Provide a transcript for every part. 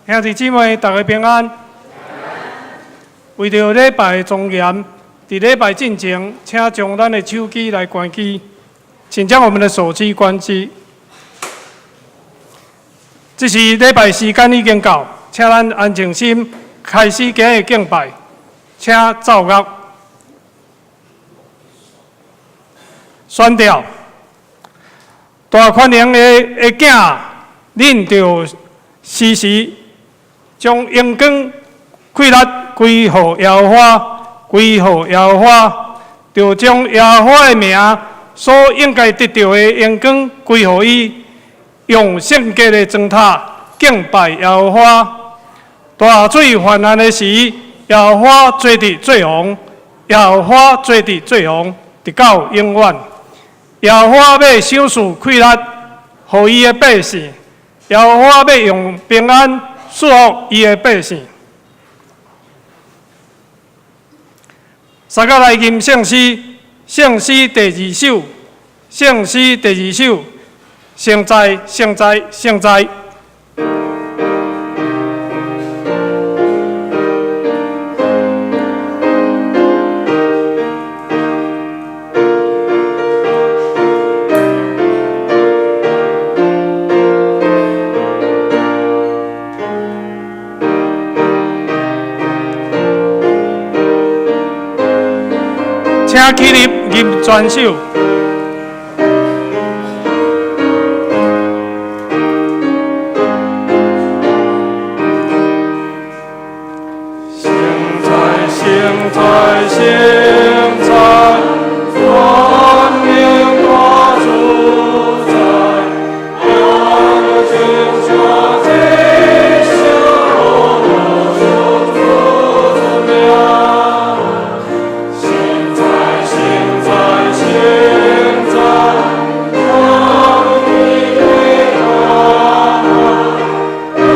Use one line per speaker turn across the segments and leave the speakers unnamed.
兄弟姊妹，大家平安。为着礼拜的庄严，伫礼拜进前，请将咱的手机来关机，请将我们的手机关机。这是礼拜时间已经到，请咱安静心，开始今日敬拜，请奏乐。宣调，大宽容的囝，恁着时时将阳光气力归乎耶和华，归乎耶和华，就将耶和华的名所应该得到的阳光归乎伊，用圣洁的砖塔敬拜耶和华。大水泛滥的时，耶和华做伫最王，耶和华做伫最王，直到永远。耶和华要赏赐气力，予伊的百姓；耶和华要用平安赐福伊的百姓。三甲来吟圣诗，圣诗第二首，圣诗第二首，圣哉，圣哉，圣哉。请起立吟全首。圣哉，圣哉，圣哉，光明大主宰，永永久在小路永驻名。圣哉，圣哉，圣哉，光明大主，高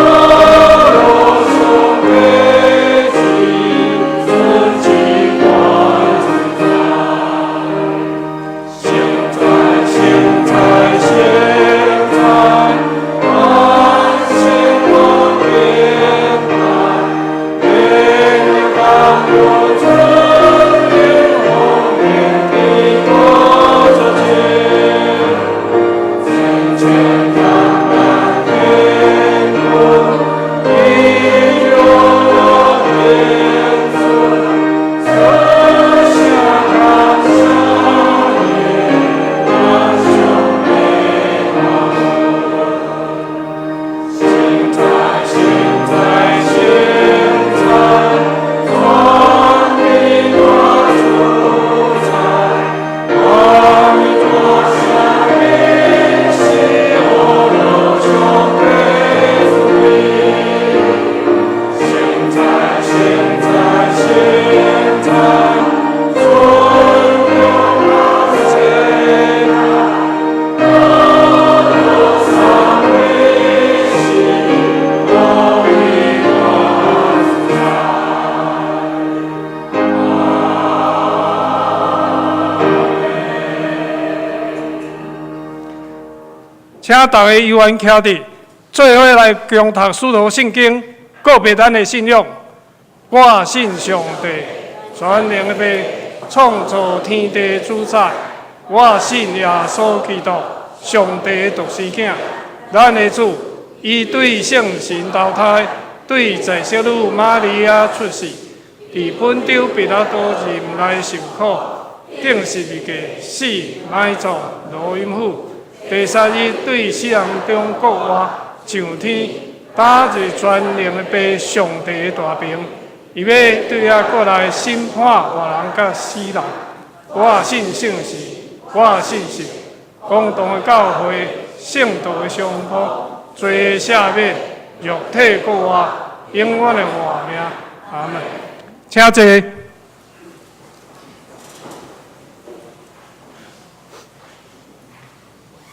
楼雄伟极，尊极冠主宰。圣哉，圣哉，圣哉，万姓光明台，天地万物尊名宏名的国者间，天权阳安天空，地有我天尊，色下甘香也，万兄妹好。圣哉，圣哉，圣哉，光明大主宰，阿弥陀下明西欧罗兄辈福利。圣哉，圣哉，圣哉，尊荣老天台，高楼上维系，阿弥陀请大家悠然徛伫，做伙来共读使徒圣经，告别咱的信仰。我信上帝，全能的父，创造天地主宰。我信耶稣基督，上帝的独生囝，咱的主。伊对圣神投胎，对在小女玛利亚出世，伫本州彼拉多任内受苦，顶十字架死，埋葬，落阴府。第三日对死人中国活，上天，打入全能的父上帝的大屏，伊要对遐过来审判活人甲死人。我信圣事，我信神，公同的教会，圣道的相普，罪的赦免，肉体过活，永远的活命。阿门。请坐。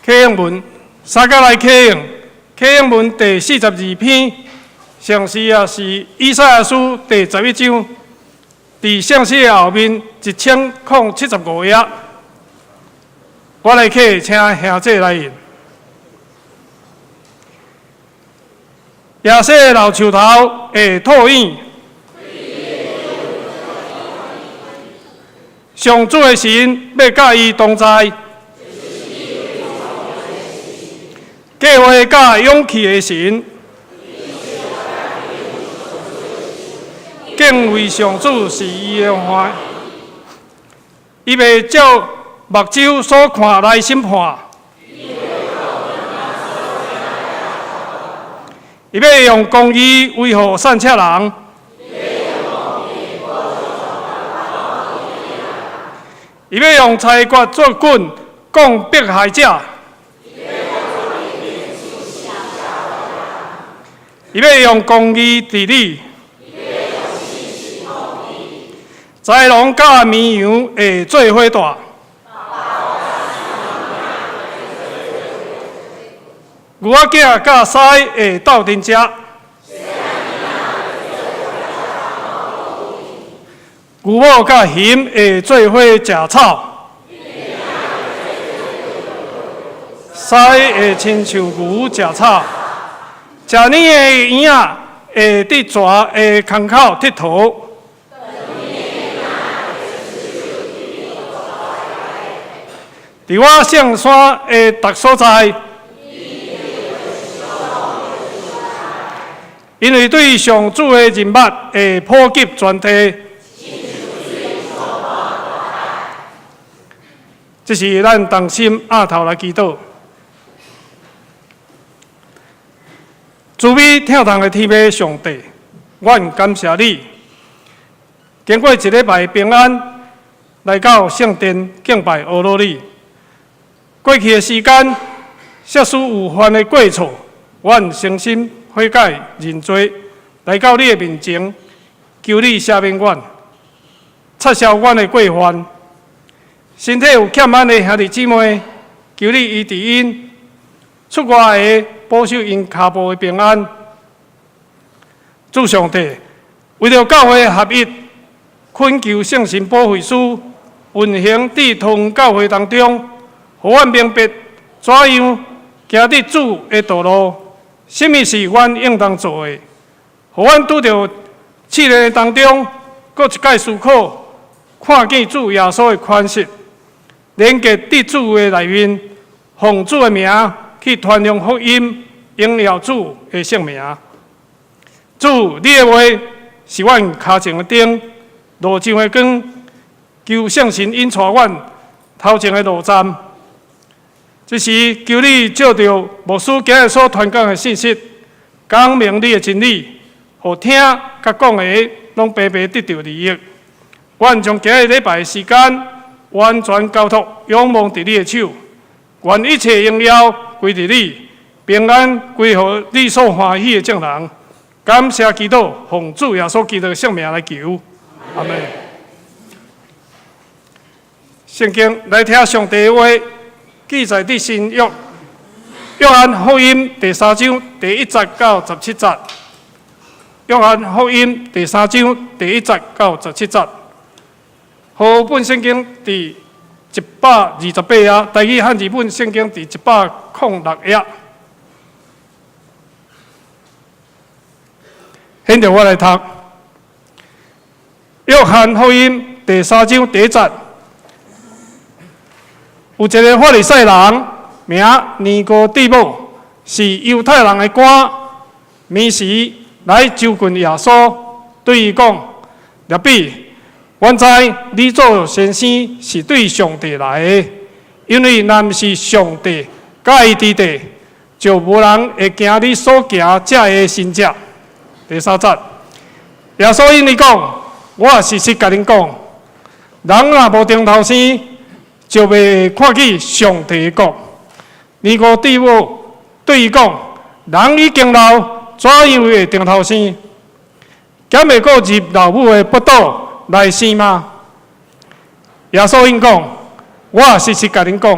启应文，三甲来启应。启应文第42篇，上诗也是以赛亚书第11章，伫上诗的后面1075页。我来启，请兄姐来引。野生老树头会吐影，上主的神要甲伊同在，计划甲勇气的神，敬畏上主是伊的欢。伊袂照目睭所看来审判，伊要用公义维护善车人，伊要用裁决作棍攻迫害者，伊要用公义治理。豺狼甲绵羊会做伙大，牛仔囝甲狮会斗阵食，牛某甲熊会做伙食草，狮会亲像牛食草，食年的婴仔会伫蛇的空口佚佗。伫我圣山的逐所在，因为对上主的人物会普及全体。这是咱同心压头来祈祷。慈悲疼痛的天父上帝，阮感谢你，经过一礼拜平安，来到圣殿敬拜阿罗你。过去的时间，设施有犯的过错，阮诚心悔改认罪，来到你的面前，求你赦免阮，撤销阮的过犯。身体有欠安的兄弟姊妹，求你医治因，出外的保守因脚步的平安。主上帝，为了教会合一，恳求圣神保惠师运行伫同教会当中。互阮明白怎样行伫主的道路，什么是阮应当做的。互阮拄着试炼当中，搁一摆思考，看见主耶稣的宽恕，连结伫主的内面，奉主的名去传扬福音，荣耀主的圣名。主，你的话是阮脚前的灯，路上的光。求圣神引带阮头前的路站。这时，求你照着牧师今日所传讲的信息，讲明你的真理，互听甲讲的拢白白得到利益。阮将今日礼拜的时间完全交托仰望伫你的手，愿一切荣耀归伫你，平安归乎你所欢喜的众人。感谢祈祷，奉主耶稣基督的圣名来求，阿门。圣经来听上帝的话。记载伫新约约翰福音第3章第1节到17节。约翰福音第3章第1节到17节。和本圣经第128页，台语汉字本圣经第106页。现在我来读。约翰福音第3章第1节。有一个法利赛人，名尼哥底母，是犹太人的官。每时来就近耶稣，对伊讲：“rab比，原知你做先生是对上帝来的，因为若是上帝甲伊伫地，就无人会行你所行这个神迹。”第3节，耶稣因伊讲：“我实实甲恁讲，人若无定头生，就袂看见上帝的国。”尼哥底母对伊讲：“人已经老，怎样会定头生？敢会过入老母的腹肚来生吗？”耶稣因讲：“我实实甲恁讲，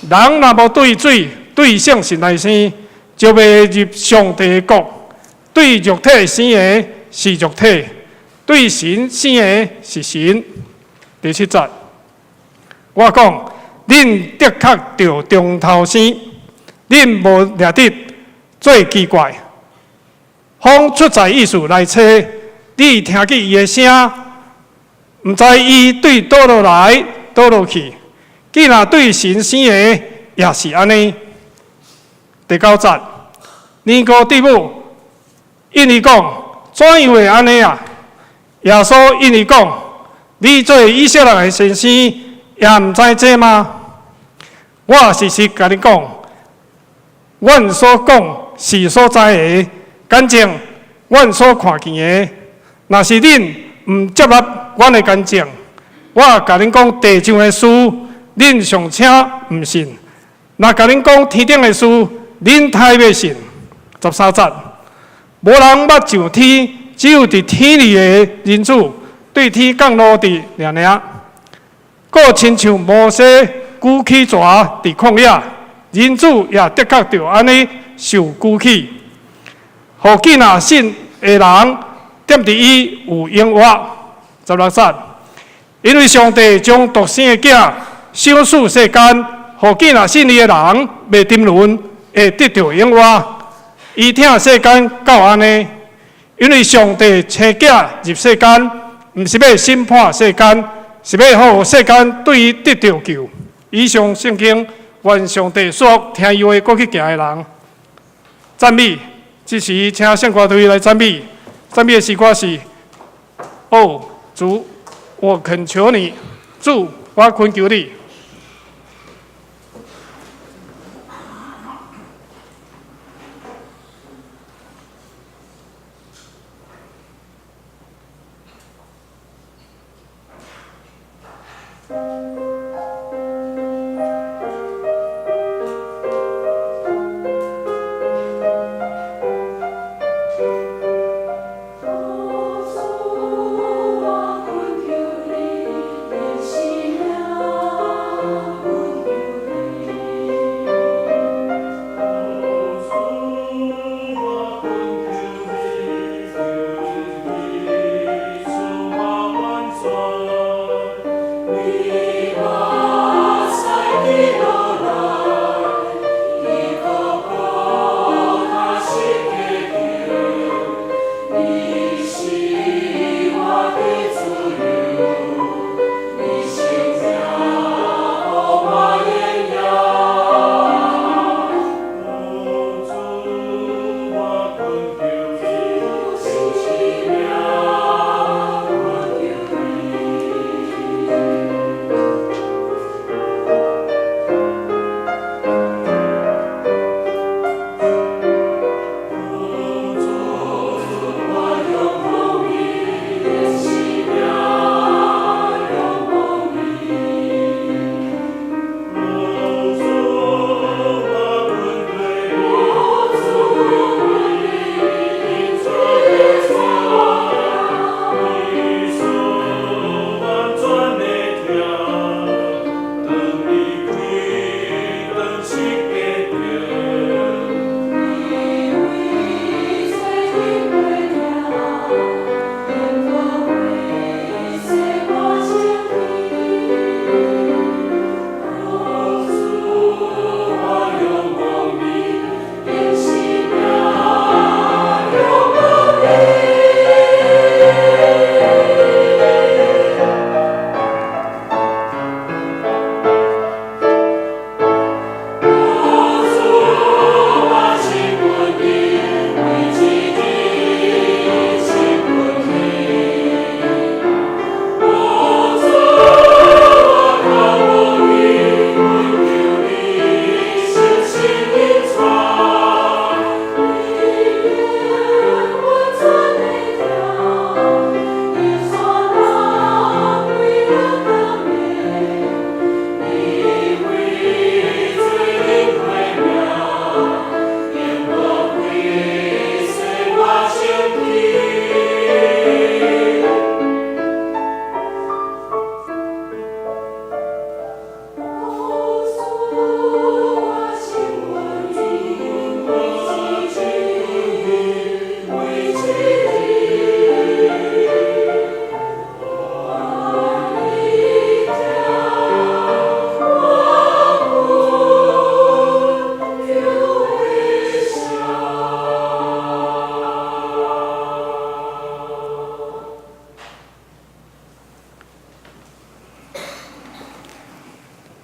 人若无对水、对圣神来生，就袂入上帝的国。对肉体生的是肉体，对神生的是神。”第7节。我讲，恁的确着中头生，恁无掠得最奇怪。方出在意思来找，你听见伊的声，毋知伊对倒落来倒落去。既然对神生的也是安尼。第9节，尼哥底母因伊讲，怎样会安尼啊？耶稣因伊讲，你做以色列的先生，也毋知这吗？我实实甲你讲，阮所讲是所知的，干净，阮所看见的。若是恁毋接纳阮的干净，我甲恁讲地上的事，恁尚且毋信。若甲恁讲天顶的事，恁太要信。13节，无人捌上天，只有伫天里的人子对天降落伫尔尔。佫亲像摩西举起蛇伫旷野，人子也的确着安尼受举起，互囝仔信的人踮伫伊有永活。16节，因为上帝将独生的囝赏赐世间，互囝仔信伊的人袂沉沦，会得到永活。伊疼世间到安尼，因为上帝生囝入世间，毋是要审判世间，是要互世间对伊得到救。以上圣经，愿上帝说听伊话，过去行的人赞美。这时，请圣歌队来赞美。赞美的诗歌是：哦，主，我恳求你，主，我恳求你。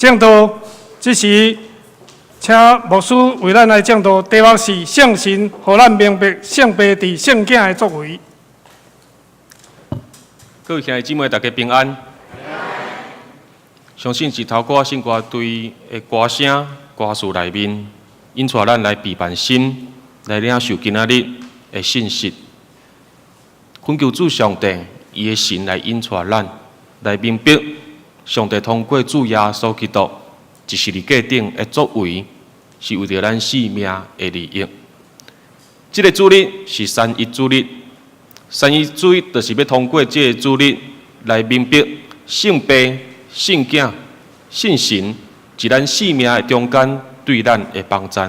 正道，这时请牧师为咱来正道，题目是圣神，互咱明白圣父伫圣囝的作为。
各位兄弟姊妹，大家平安。相信是透过圣歌队的歌声、歌词内面，引带咱来备办心，来领受今仔日的信息。恳求主上帝，伊的神来引带咱，来明白上帝通过主耶稣基督一十字架顶的作为，是为着咱性命的利益。这个主日是三一主日。三一主日就是要通过这个主日来明白圣父、圣囝、圣神在咱生命的中间对咱的帮助。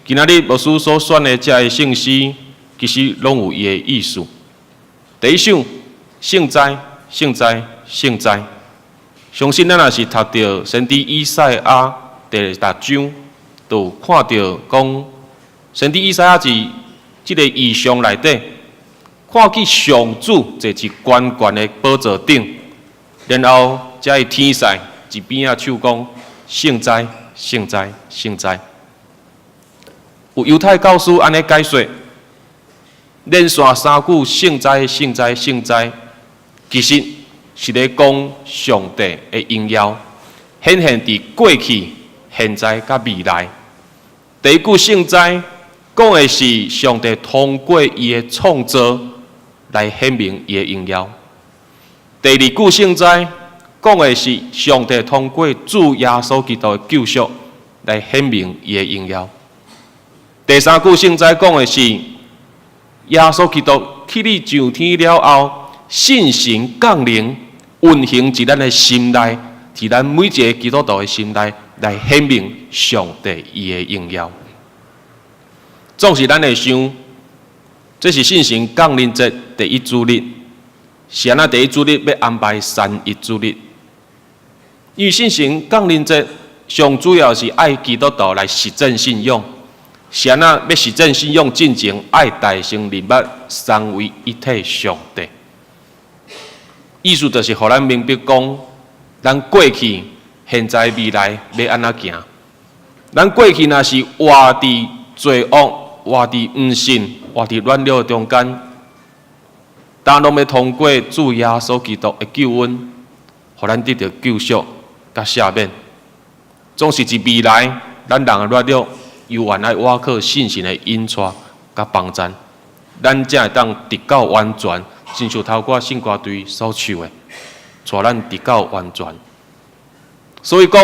今仔日牧师所选的这个圣诗，其实拢有伊的意思。第一首圣哉，圣哉，圣哉，相信咱若是读到先知以赛亚第6章，就有看到讲先知以赛亚是这个异象内底。看见上主坐伫悬悬的宝座顶，然后才会天使一边仔唱讲圣哉，圣哉，圣哉。有犹太教师安尼解说，连续3句圣哉，圣哉，圣哉，其实是咧讲上帝的荣耀，显现伫过去、现在甲未来。第一句圣哉讲的是上帝通过伊的创造。来显明伊的荣耀。第二句圣哉讲的是上帝通过主耶稣基督的救赎来显明伊的荣耀。第三句圣哉讲的是耶稣基督去你上天了后，信神降临运行伫咱的心内，伫咱每一个基督徒的心内来显明上帝伊的荣耀。总是咱会想。这是信神降临节第一主日，是安那第一主日要安排三一主日。因为信神降临节上主要是爱基督徒来实证信仰，是安那要实证信仰进前爱大成人物三位一体上帝。意思就是互咱明白讲，咱过去、现在、未来要安怎行。咱过去若是活伫罪恶、活伫毋信。活伫软弱中间，但拢要通过主耶稣基督的救恩，互咱得到救赎甲赦免。总是伫未来，咱人的软弱，又愿爱倚靠信心的引带甲帮助，咱才会当得到完全，亲像透过圣歌队所唱的，带咱得到完全。所以讲，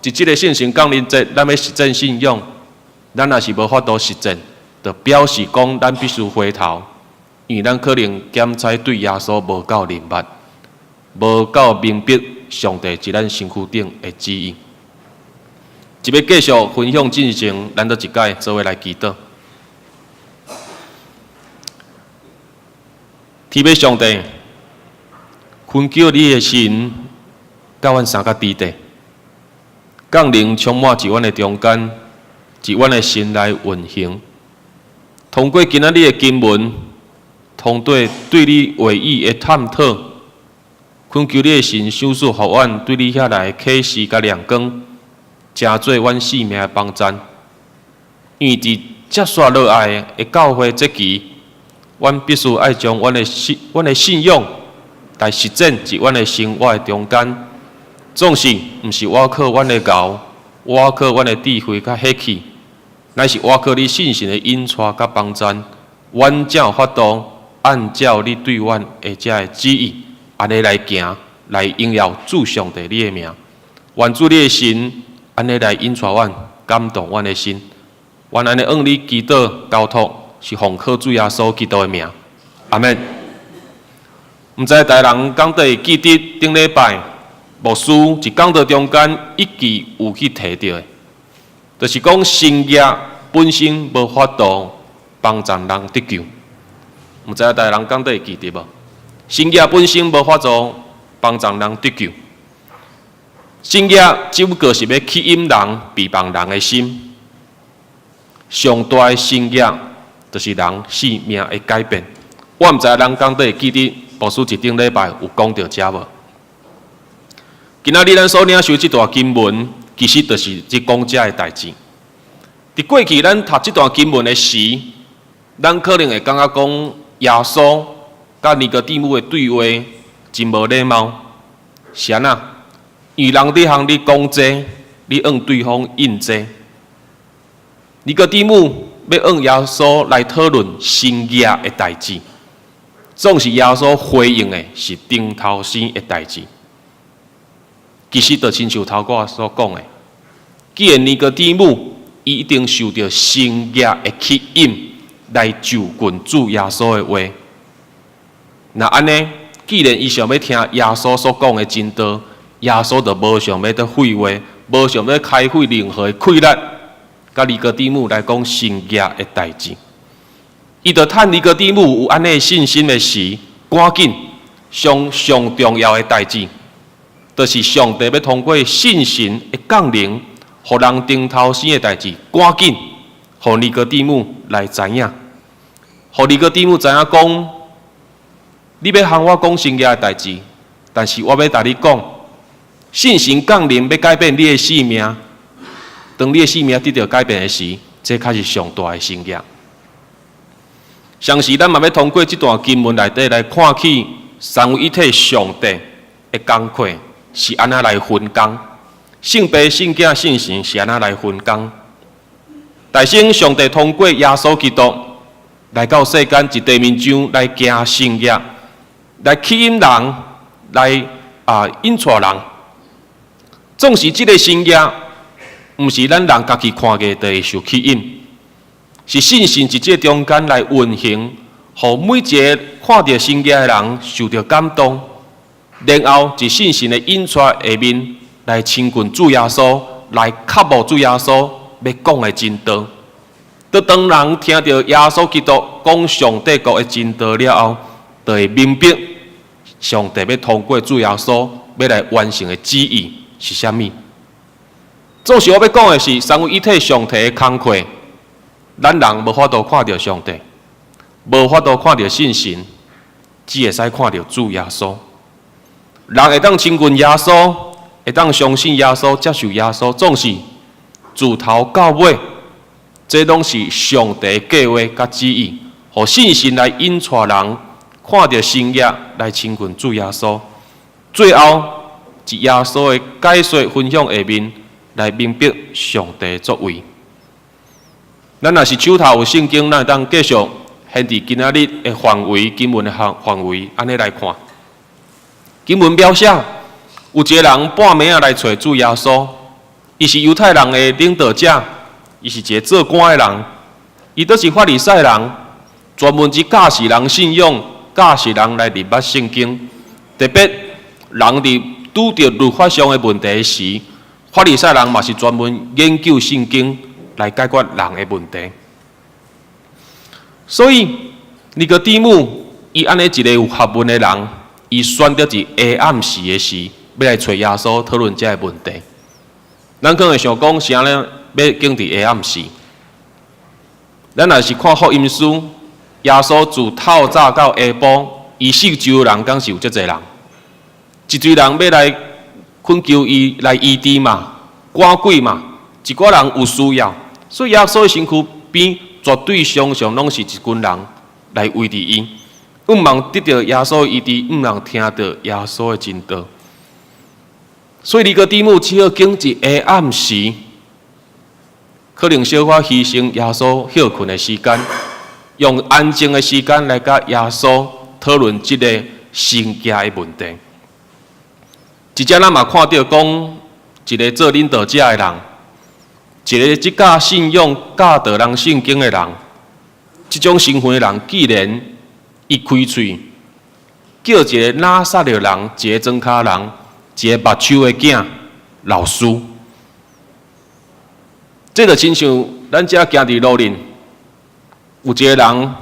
伫即个信心降临节，咱要实证信仰，咱若是无法度实证。就表示讲，咱必须回头，因为咱可能检查对耶稣无够明白，无够明白上帝伫咱身躯顶的旨意。就要继续分享进行，咱都一解做伙来祈祷。天父上帝，恳求你的神，甲阮三个弟弟，降临充满伫阮的中间，伫阮的心内运行。通过今仔日的经文，通过对你话语的探讨，恳求你的神赏赐互阮对你遐来的启示甲亮光，成做阮生命的帮助。因为伫接续落来的教会节期，阮必须爱将阮的信仰来实践伫阮的生活的中间，总是毋是倚靠阮的牛，倚靠阮的智慧甲血气。乃是倚靠你信心的引带甲帮助，阮才有法度按照你对阮的这个旨意，安尼来行，来荣耀主上帝你的名。愿主你的神安尼来引带阮，感动阮的心。愿安尼向你祈祷交托，是奉靠主耶稣基督的名。阿门。毋知大人讲得记得顶礼拜牧师一讲到中间一句有去提到的。就是讲，神业本身无法度帮助人得救。毋知大人讲得会记得无？神业本身无法度帮助人得救。神业只不过是要吸引人、避帮人的心。上大的神业就是人生命的改变。我毋知人讲得会记得，牧师一顶礼拜有讲到遮无？今仔日咱所领受这段经文，其实就是这讲者的代志。伫过去咱读这段经文的时，咱可能会感觉讲耶稣甲尼哥底母的对话真无礼貌，是安那？因为人伫行你讲这，你用对方应这。尼哥底母要用耶稣来讨论新约的代志，总是耶稣回应的是顶头先的代志。其实就亲像头我所讲的，既然尼哥底母伊一定受到新约的吸引来就近主耶稣的话，那安尼，既然伊想要听耶稣所讲的真道，耶稣就无想要得废话，无想要开会任何的困难，甲尼哥底母来讲新约的代志。伊就趁尼哥底母有安尼信心的时，赶紧上重要的代志，就是上帝要通过信心的降临，互人顶头先的代志，赶紧互尼哥底母来知影，互尼哥底母知影讲，你要向我讲新约的代志，但是我要甲你讲，信心降临要改变你的性命。当你的性命得到改变的时，这才是上大的新约。相时，咱嘛要通过这段经文内底来看起三位一体上帝的工课是安那来分工，圣父、圣子、圣神是安那来分工。大圣上帝通过耶稣基督来到世间一地面上来行圣约，来吸引人，来引带人。总是这个圣约，毋是咱人家己看过就会受吸引，是信心伫这中间来运行，互每一个看到圣约的人受到感动，然后伫信心的引带下面来亲近主耶稣，来渴慕主耶稣要讲的真道。当人听到耶稣基督讲上帝国的真道了后，就会明白上帝要通过主耶稣要来完成的旨意是啥物。总是我要讲的是，三位一体上帝的工课，咱人无法度看到上帝，无法度看到信心，只会使看到主耶稣。人会当亲近耶稣，会当相信耶稣、接受耶稣，总是自头到尾，这拢是上帝的计划甲旨意，互信心来引带人看到新约来亲近主耶稣。最后，是耶稣的解说分享下面。来明白上帝的作为。咱若是手头有圣经，咱会当继续现伫今仔日的范围，经文的范围，安尼来看。经文描写有一个人半暝来找主耶稣，伊是犹太人的领导者，伊是一个做官的人，伊都是法利赛人，专门去教示人信仰，教示人来入捌圣经。特别人伫拄着律法上的问题时，法利赛人嘛是专门研究圣经来解决人的问题，所以尼哥底母伊安尼一个有学问的人，伊选择伫下暗时的时，要来找耶稣讨论这个问题。咱可能会想讲，是安尼要经伫下暗时。咱若是看福音书，耶稣自透早到下晡，伊受咒的人敢是有遮侪人，一堆人要来恳求伊来医治嘛，赶鬼嘛，一个人有需要，所以耶稣的身躯边绝对常常拢是一群人来围着伊，毋茫得到耶稣的医治，毋茫听到耶稣的真道。所以尼哥底母只好经一下暗时，可能小可牺牲耶稣休困的时间，用安静的时间来甲耶稣讨论这个圣洁的问题。即只咱嘛看到讲，一个做领导者的人，一个即教信仰、教导人圣经的人，即种身份的人，既然伊开喙，叫一个拿撒勒人、一个庄脚人、一个目睭的囝老师，这就亲像咱遮行伫路林，有一个人，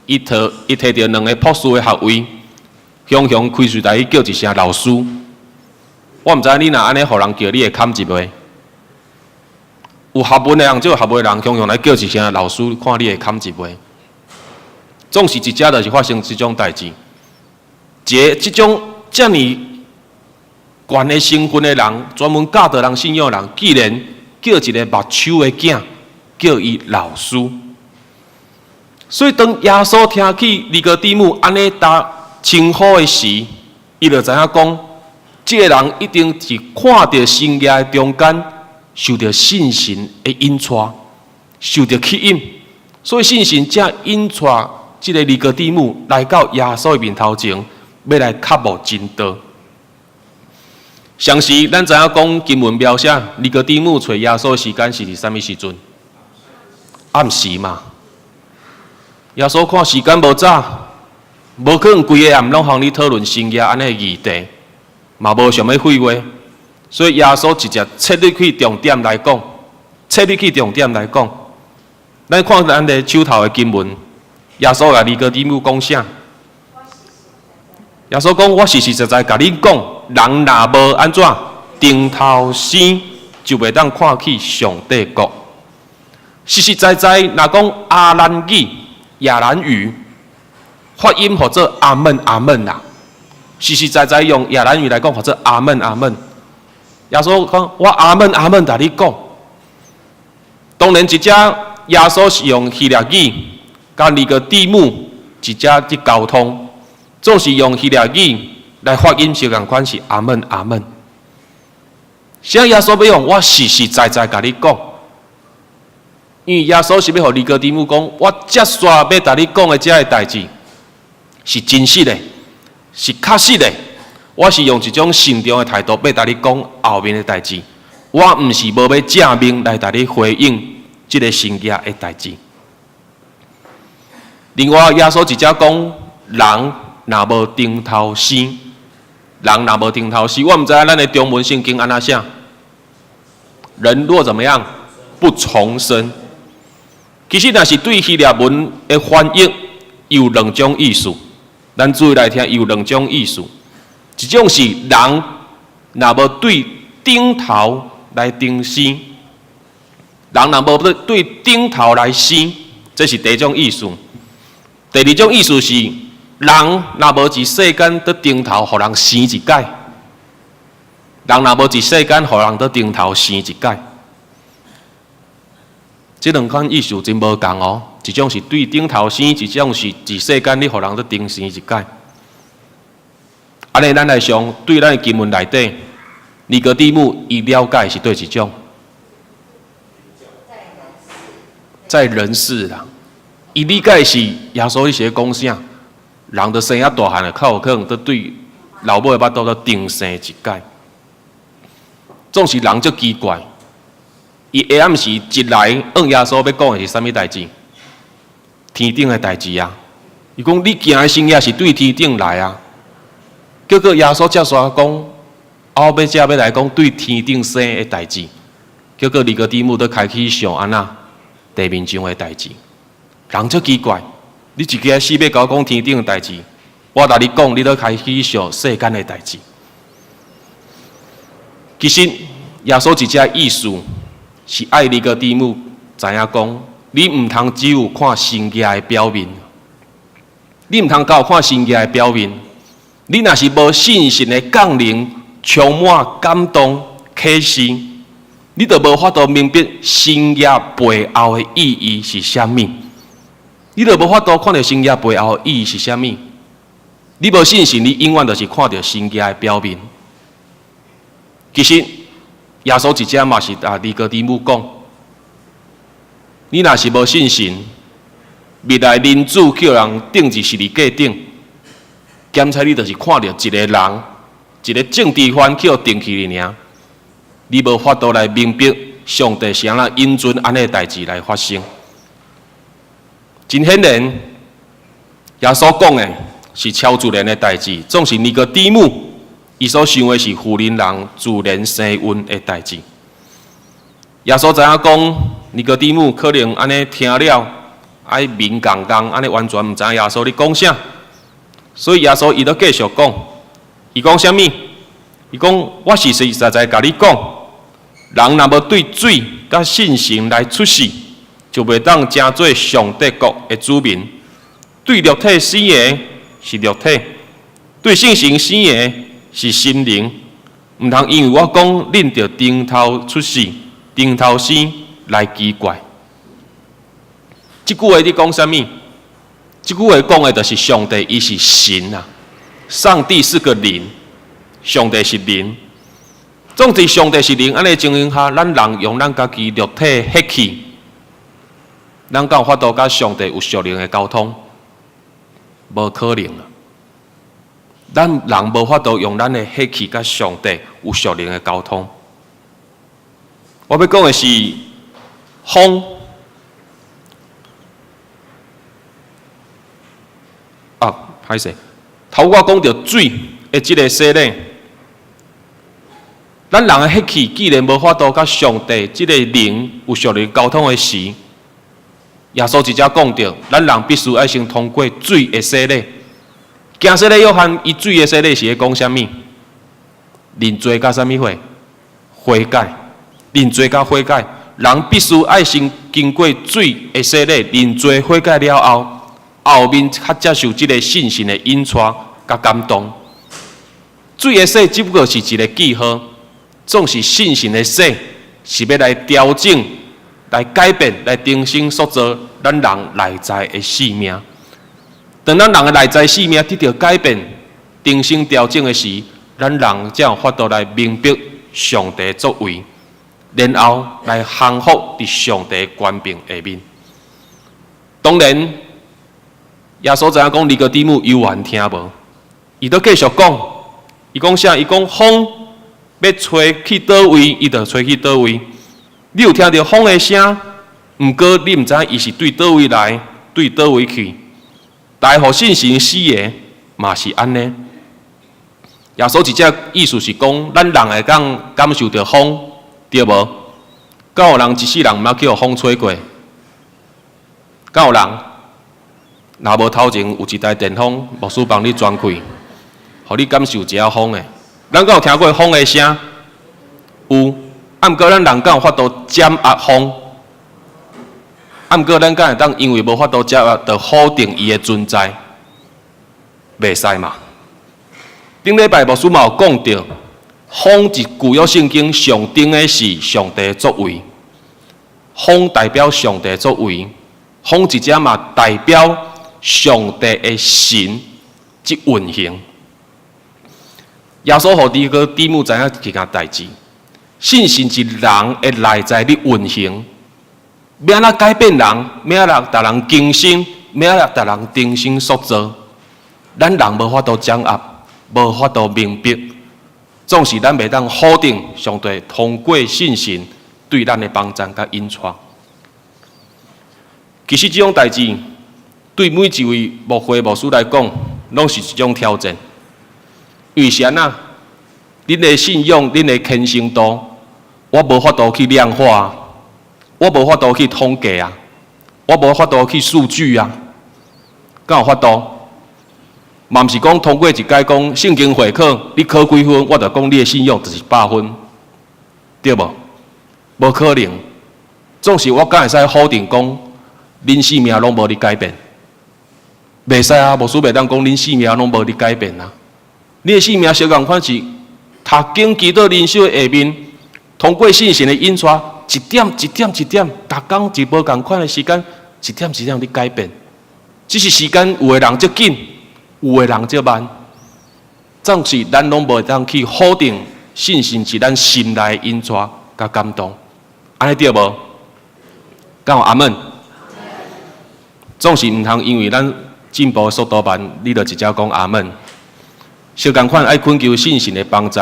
伊摕着两个博士的学位，雄雄开喙来叫一声老师。我毋知你若安尼，互人叫你会堪一袂？有学问的人，有学问的人，常常来叫一声老师，看你会堪一袂？总是一只就是发生这种代志。即种遮尔悬的身份的人，专门教导人信仰的人，既然叫一个目睭的囝，叫伊老师。所以当耶稣听起尼哥底母安尼答称呼的时，伊就知影讲，这个人一定是看到生涯的中间受到信心的引带，受到吸引，所以信心才引带这个尼哥底母来到耶稣的面头前，要来渴慕真道。详时咱知影讲经文描写尼哥底母找耶稣的时间是伫啥物时阵？暗时嘛。耶稣看时间无早，无可能规个暗拢向你讨论生涯安尼的议题，嘛无想要废话，所以耶稣直接切入去重点来讲，切入去重点来讲。咱看咱的手头的经文，耶稣甲尼哥底母讲啥？耶稣讲：我实实在在甲你讲，人若无安怎定头生，就袂当看起上帝国。实实在在，若讲阿兰语、亚兰语，发音或者阿门阿门啦。实实在在用亚兰语来讲，或者阿门阿门。耶稣讲：我阿门阿门甲你讲。当然，一只耶稣是用希腊语，甲尼哥底母一只去沟通，总是用希腊语来发音是共款是阿门阿门。现在耶稣要用我实实在在甲你讲。因为耶稣是要互尼哥底母讲，我接续要甲你讲的这个代志，是真实的，是确实的。我是用一种慎重的态度要甲你讲后面的代志，我毋是无要正面来甲你回应这个生涯的代志。另外，耶稣直接讲，人若无定头生，人若无定头生，我毋知影咱的中文圣经安怎写。人若怎么样不重生？其实，若是对希腊文的翻译，有两种意思。咱注意来听，有两种意思。一种是人若无对顶头来定生，人若无对顶头来生，这是第一种意思。第二种意思是，人若无伫世间伫顶头，互人生一届；人若无伫世间，互人伫顶头生一届。这两款意思真无共哦，一种是对顶头生，一种是伫世间你互人伫顶生一届。安尼，咱来想对咱的经文内底，尼哥底母伊了解是对一种，在人世啦，伊理解是耶稣迄些讲啥，人伫生啊大汉了，较有可能伫对老母的巴肚伫顶生一届。总是人足奇怪。伊下暗时一来，问耶稣要讲的是啥物代志？天顶的代志啊！伊讲你行的生涯是对天顶来啊。结果耶稣接续讲，后尾才要来讲对天顶生的代志。结果尼哥底母都开始想安那地面上的代志。人足奇怪，你一家死要甲我讲天顶的代志，我甲你讲，你都开始想世间的代志。其实耶稣一只意思。是爱尼哥底母知影讲，你毋通只有看生涯的表面，你毋通只有看生涯的表面。你若是无信心的降临，充满感动启示，你就无法度明白生涯背后的意义是啥物。你就无法度看到生涯背后的意义是啥物。你无信心，你永远就是看到生涯的表面。其实。耶稣一只嘛是尼哥底母讲，你若是无信心，未来人子叫人钉在十字架顶，检查你就是看到一个人，一个政治犯叫钉去尔尔，你无法度来明白上帝是安怎引准安尼代志来发生。真显然，耶稣讲的是超自然的代志，总是尼哥底母。伊所想的是富人人自然生运的代志。耶稣知影讲，尼哥底母可能安尼听了，爱面怣怣，安尼完全毋知影耶稣咧讲啥。所以耶稣伊都继续讲，伊讲啥物？伊讲我实实在在甲你讲，人若无对水甲信心来出世，就袂当成做上帝国的子民。对肉体生的是肉体，对信心生的。是心灵，毋毋通因为我讲恁着顶头出世、顶头生来奇怪。即句话你讲啥物？即句话讲的就是上帝，伊是神啊！上帝是个灵，上帝是灵。总之，上帝是灵，安尼情形下，咱人用咱家己肉体血气，咱敢有法度甲上帝有属灵的沟通？无可能啊！咱人无法度用咱的血气甲上帝有属灵的沟通。我要讲的是风。歹势，头我讲到水的即个说呢，咱人的血气既然无法度甲上帝即个灵有属灵沟通的时，耶稣直接讲到，咱人必须要先通过水的洗礼。行洗礼约翰伊水的洗礼是咧讲啥物？认罪甲啥物会？悔改。认罪甲悔改，人必须要先经过水的洗礼，认罪悔改了后。后面较接受即个信心的引带甲感动，水的洗只不过是一个记号，总是信心的洗，是要来调整、来改变、来重新塑造咱人内在的生命。当咱人的内在生命得到改变、重新调整的时，咱人才有法度来明白上帝的作为，然后来降服伫上帝权柄下面。当然。耶稣知影讲尼哥底母犹原听无，伊都继续讲，伊讲啥？伊讲风要吹去倒位，伊就吹去倒位。你有听到风的声，毋过你毋知伊是对倒位来，对倒位去。大互信心死的嘛是安尼。耶稣直接意思是讲，咱人会感受到风，对无？敢有人一世人毋捌去互风吹过？敢有人？若无头前有一台电风，牧师帮你转开，互你感受一下风的。咱敢有听过风的声？有。啊，毋过咱人敢有法度减压风？啊，毋过咱敢会当因为无法度减压，就否定伊的存在？袂使嘛。顶礼拜牧师嘛有讲到，风是旧约圣经象征的是上帝的作为，风代表上帝的作为，风一只嘛代表。上帝的神即运行，耶稣互尼哥底母知影一件代志：信心是人的内在的运行，要安怎改变人，要安怎人更新，要安怎人重新塑造。咱人无法度掌握，无法度明白，总是咱袂当否定上帝通过信心对咱的帮助甲引带。其实这种代志。对每一位牧会牧师来讲，拢是一种挑战。因为是安怎？恁的信仰、恁的虔诚度，我无法度去量化，我无法度去统计啊，我无法度去数据啊，敢有法度？嘛毋是讲通过一届讲圣经会考，你考几分，我就讲你的信仰就是100分，对无？无可能。总是我敢会使否定讲，恁生命拢无咧改变。袂使啊，牧师袂当讲恁生命拢无咧改变啊。你的生命小共款是读经祈祷灵修的下面，通过信心的引带，一点一点一点，逐工一无共款的时间，一点一点咧改变。只是时间有的人则紧，有的人则慢。总是咱拢无当去否定信心是咱心内的引带甲感动，安尼对无？敢有阿门？总是毋通因为咱。进步速度慢，你就直接讲阿门。小共款爱恳求信心的帮助，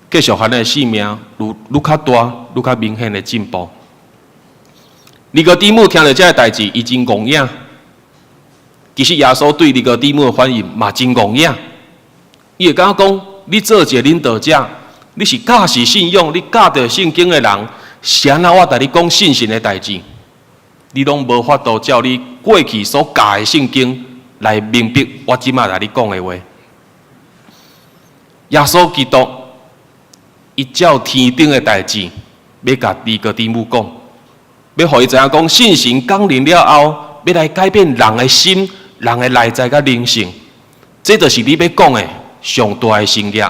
继续咱的生命愈较大、愈较明显的进步。尼哥底母听到这个代志，伊真戆影。其实耶稣对尼哥底母的反应嘛真戆影。伊会感觉讲：你做一个领导者，你是教示信仰、你教导圣经的人，是安怎我甲你讲信心的代志？你拢无法度照你过去所教的圣经来明白我即马来你讲的话。耶稣基督，伊照天顶的代志，要甲尼哥底母讲，要互伊知影讲信心降临了后，要来改变人的心、人的内在甲灵性。这就是你要讲的上大的心业。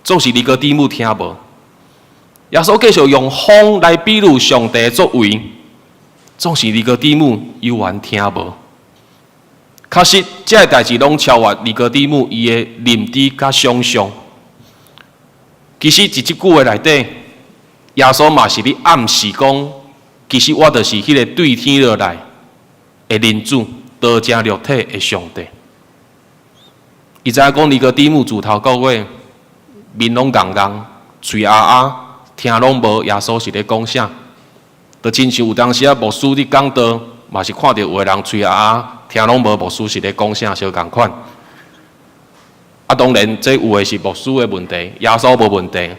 总是尼哥底母听无。耶稣继续用风来比喻上帝的作为，总是尼哥底母犹原听无。确实，这个代志拢超越尼哥底母伊的认知甲想象。其实，伫即句话内底，耶稣嘛是咧暗示讲，其实我就是迄个对天落来的人子，道成肉体的上帝。伊知影讲尼哥底母自头到尾面拢红红，嘴哑哑，听拢无耶稣是咧讲啥。就亲像有当时啊，牧师伫讲道，嘛是看到有个人嘴哑哑，听拢无牧师是咧讲啥，相共款。啊，当然，这有的是牧师的问题，耶稣无问题。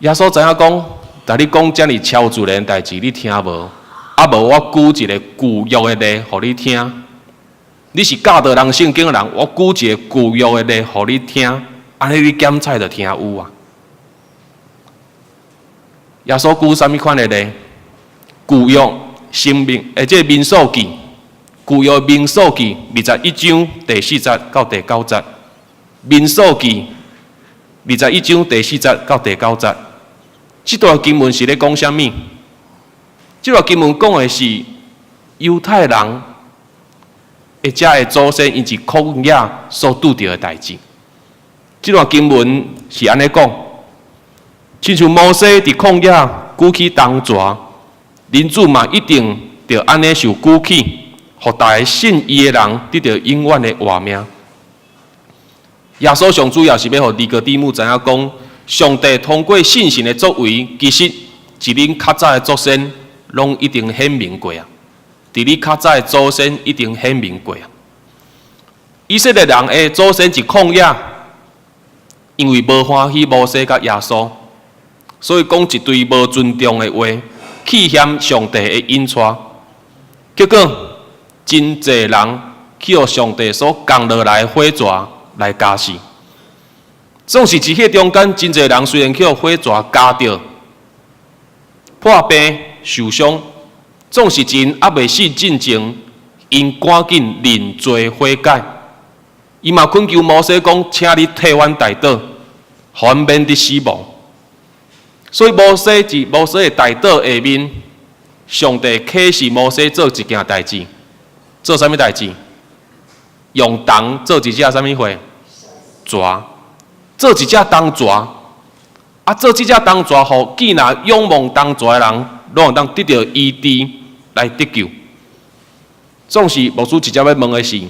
耶稣知影讲，但你讲遮尔超自然代志，你听无？啊无，我举一个旧约的例，互你听。你是教导人圣经的人，我举一个旧约的例，互你听。安尼你检采就听有啊。耶稣举啥物款的例？旧约生命，即个民数记，旧约民数记21章第4节到第9节，民数记21章第4节到第9节。这段经文是咧讲啥物？这段经文讲的是犹太人一家的祖先因是旷野所拄到的代志。这段经文是安尼讲：，亲像摩西伫旷野举起铜蛇，人子嘛一定着安尼受举起，互大家信伊的人得到永远的活命。耶稣上主要是要互尼哥底母知影讲，上帝通过信心的作为，其实是恁较早的祖先拢一定显明过啊。伫你较早的祖先一定显明过啊。以色列人的祖先是旷野，因为无欢喜摩西甲耶稣，所以讲一堆无尊重的话，气嫌上帝的引带。结果真侪人去互上帝所降落来的火蛇来加死。总是伫迄中间，真侪人虽然去互火蛇加着，破病受伤，总是真还未死进前，因赶紧认罪悔改。伊嘛恳求摩西讲，请你替阮代祷，互阮免得死亡。所以摩西的代祷下面，上帝启示摩西做一件代志，做啥物代志？用铜做一只啥物货？蛇，做一只铜蛇。啊，做这只铜蛇，互既然仰望铜蛇的人，拢会当得到医治来得救。总是牧师直接要问的是，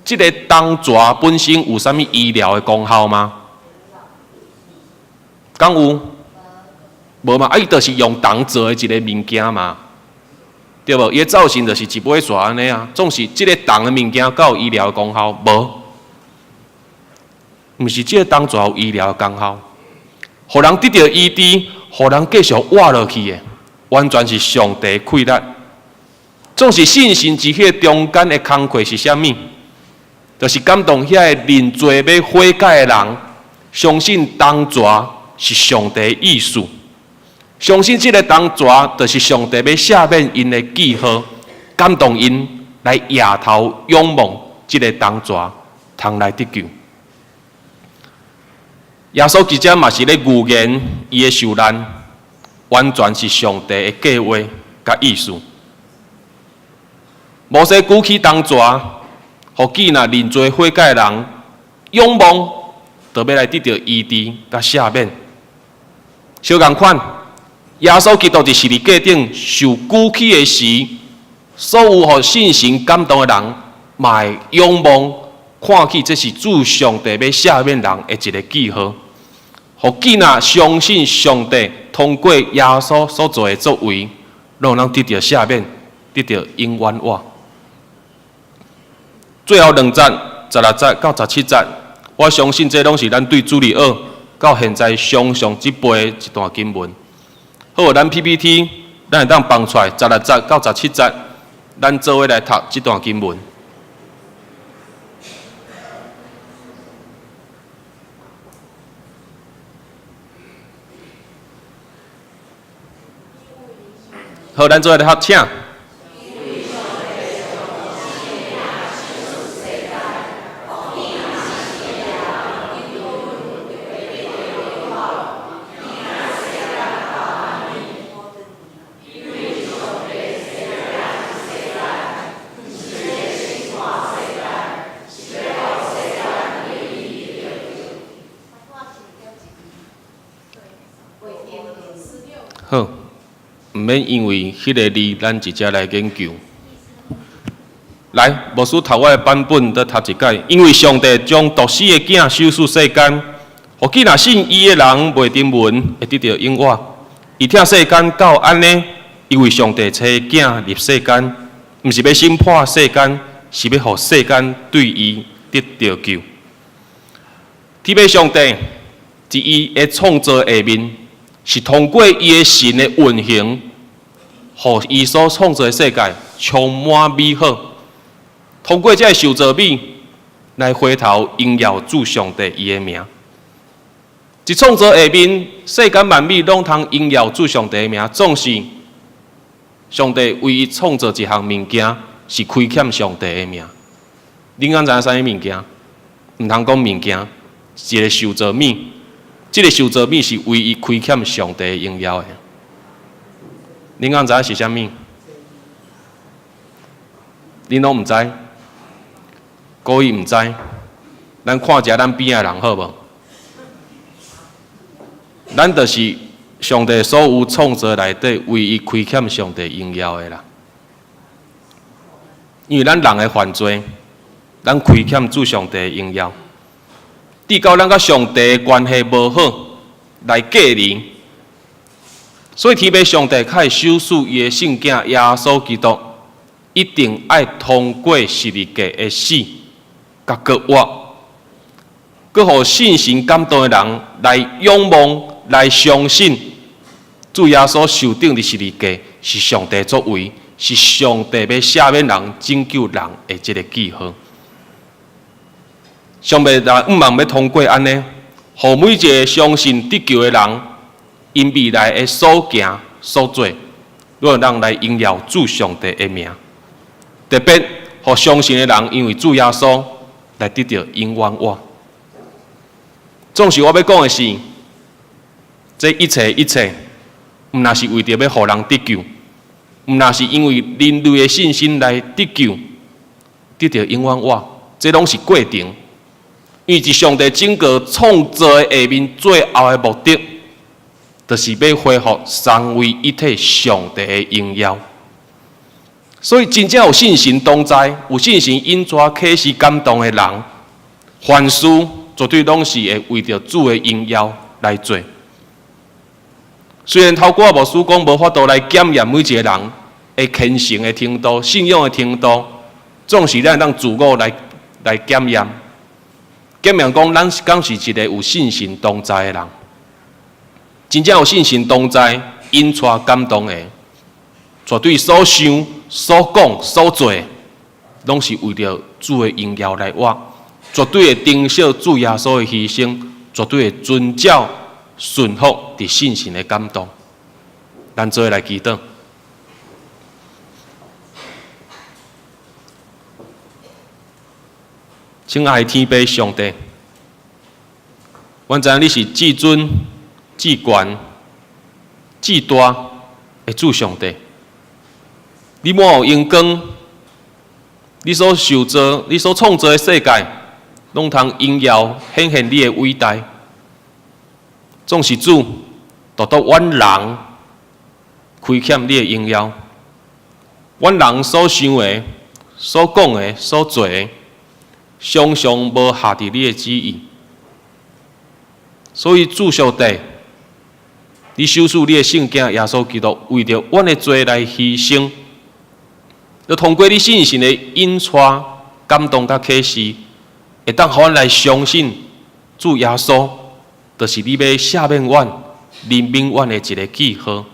这个铜蛇本身有啥物医疗的功效吗？敢有？无嘛，啊，伊就是用铜做的一个物件嘛，对无？伊的造型就是一尾蛇安尼啊。总是这个铜的物件，敢有医疗的功效？无，毋是这个铜蛇有医疗的功效。互人得到医治，互人继续活落去的，完全是上帝馈力。总是信心之迄中间的工课是啥物？就是感动遐个认罪要悔改的人，相信铜蛇是上帝的意思，相信这个铜蛇就是上帝要赦免因的记号，感动因来夜头仰望这个铜蛇，通来得救。耶稣基督嘛是咧预言伊的受难，完全是上帝的计划甲意思。摩西举起铜蛇，互既那认罪悔改的人仰望，就要来得到医治甲赦免。相共款，耶稣基督伫十字架顶受举起的时，所有互信心感动的人，嘛会仰望看起这是主上帝要赦免人的一个记号。互既那相信上帝通过耶稣所做的作为，让人得到赦免，得到永远活。最后2节16节到17节，我相信这拢是咱对主日学到现在常常即背的一段经文。好，咱 PPT 咱会当放出来16节到17节，咱做伙来读这段经文。好，咱做伙来读，请。好，毋免因为迄个字咱直接来研究。来，牧师头我的版本再读一解。因为上帝将独生的囝收束世间，互既若信伊的人袂沉沦，会得到永活。伊听世间到安尼，因为上帝找囝入世间，毋是要审判世间，是要互世间对伊得到救。天父上帝伫伊的创造下面，是通过伊的神的运行，互伊所创造的世界充满美好。通过这受造美来回头荣耀主上帝伊的名。一创造下面，世间万物拢通荣耀主上帝的名，总是上帝为伊创造一项物件，是亏欠上帝的名。你敢知影啥物物件？毋通讲物件，是一个受造物。这个受造物是为伊亏欠上帝的荣耀的。你敢知影是啥物？你拢毋知？故意毋知？咱看一下咱边仔人好无？咱就是上帝所有创造内底唯一亏欠上帝荣耀的啦。因为咱人的犯罪，咱亏欠主上帝的荣耀。至到咱甲上帝的关系无好，来隔离，所以天父上帝较会收束伊的圣囝耶稣基督，一定爱通过十字架的死，甲割活，佮互信心感动的人来仰望、来相信，主耶稣受钉的十字架是上帝作为，是上帝要赦免人、拯救人的一个记号。上帝毋望要通过安尼，互每一个相信得救的人，因未来的所行所做，让人来荣耀主上帝的名。特别，互相信的人，因为主耶稣来得到永远活。总是我要讲的是，这一切一切，毋若是为着要互人得救，毋若是因为人类的信心来得救，得到永远活，这拢是过程。因为是上帝整个创造的下面最后的目的，就是要恢复三位一体上帝的荣耀。所以真正有信心同在、有信心因带启示感动的人，凡事绝对拢是会为着主的荣耀来做。虽然透过牧师讲无法度来检验每一个人的虔诚的程度、信仰的程度，总是咱当自我来检验。检验讲，咱敢是一个有信心同在的人，真正有信心同在、因带感动的，绝对所想、所讲、所做，拢是为着主的荣耀来活，绝对会珍惜主耶稣的牺牲，绝对会遵照、顺服伫信心的感动。咱做来祈祷。亲爱的天父上帝，阮知影你是至尊、至权、至大的主上帝。你满有荣光，你所受造、你所创造的世界，拢通荣耀显现你的伟大。总是主，独独阮人亏欠你的荣耀。阮人所想的、所讲的、所做的，常常无下伫你的旨意，所以主上帝，你收束你的圣囝耶稣基督，为着阮的罪来牺牲，要通过你信心的引带、感动甲启示，会当互阮来相信主耶稣，就是你要赦免阮、怜悯阮的一个记号。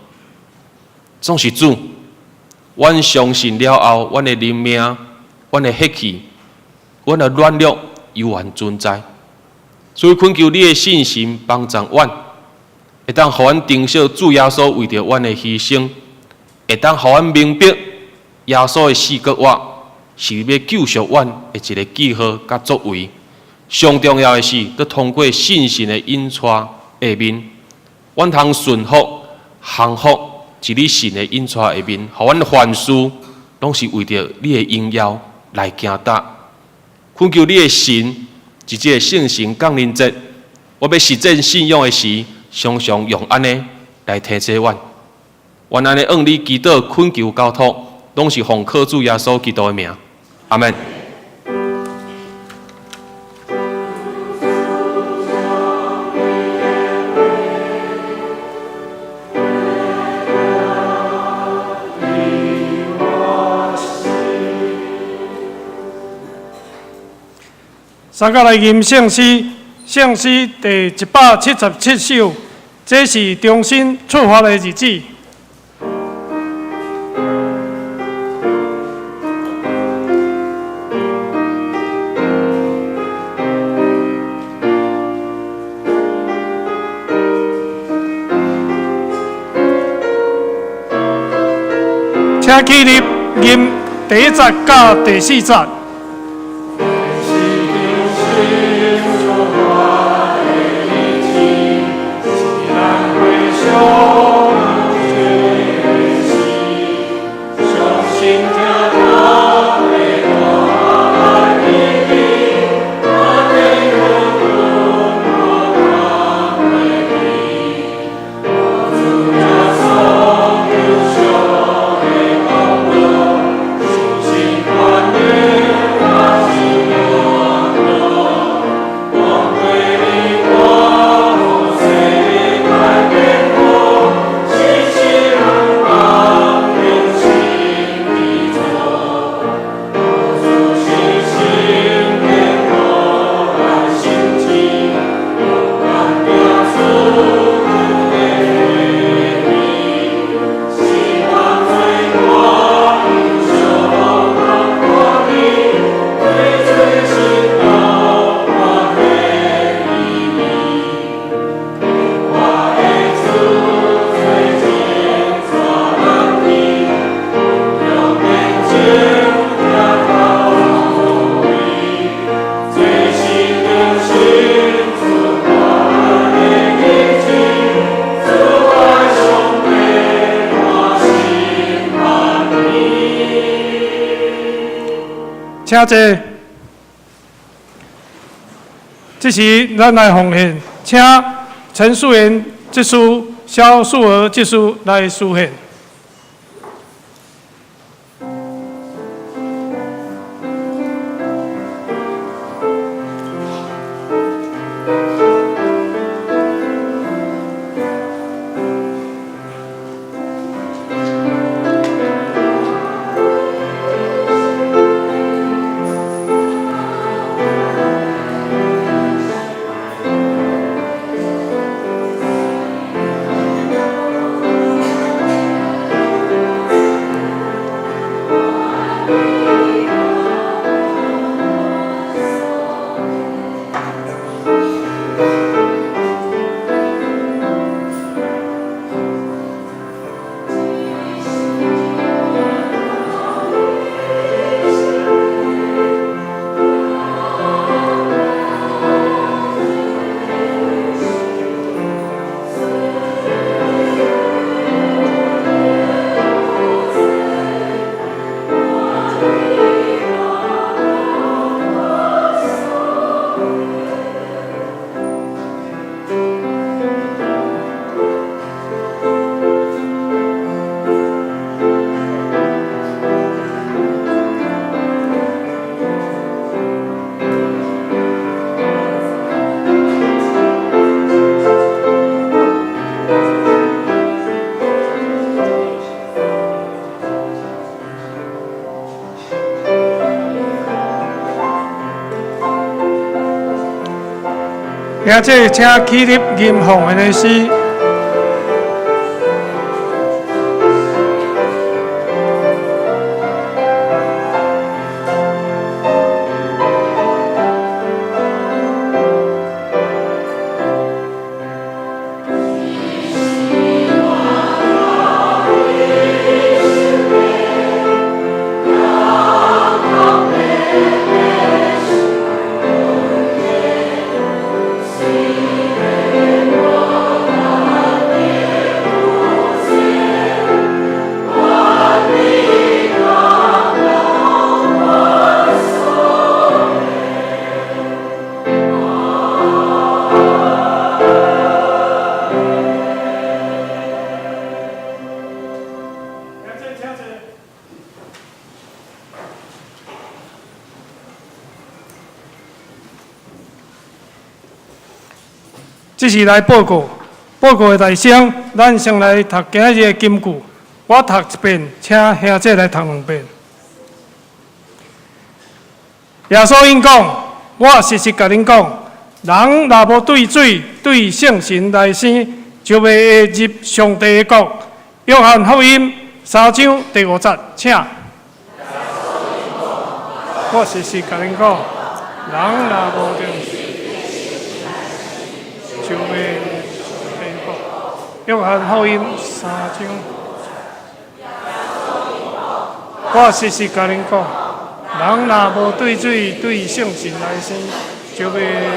总是主，阮相信了后，阮的灵命、阮的血气。阮的软弱犹原存在，所以恳求你的信心帮助阮，会当互阮珍惜主耶稣为着阮的牺牲，会当互阮明白耶稣的死搁活是要救赎阮的一个记号甲作为。上重要的是，要通过信心的引带下面，阮通顺服、降服，伫你神的引带下面，互阮凡事拢是为着你的荣耀来行达。恳求你的神，伫这个圣神降临节，我要实践信仰的时，常常用安尼来提醒阮。愿安尼按你祈祷恳求交托，拢是奉靠主耶稣基督的名，阿门。
三甲来吟圣诗，圣诗第177首，这是重新出发的日子。请起立吟第1节到第4节。请坐，这时咱来奉献，请陈淑媛执事、萧素娥执事来书献。现在请起立吟奉献的诗。即是来报告。报告的内容，咱先来读今日的金句。我读一遍，请兄姐来读2遍。耶稣因讲：“我实实甲恁讲，人若无对水、对圣神来生，就袂入上帝的国。”约翰福音3章第5节，请。我实实甲恁讲，人若无对就袂入上帝的国。约翰福音3章。我实实甲恁讲，人若无对水、对圣神来生，就袂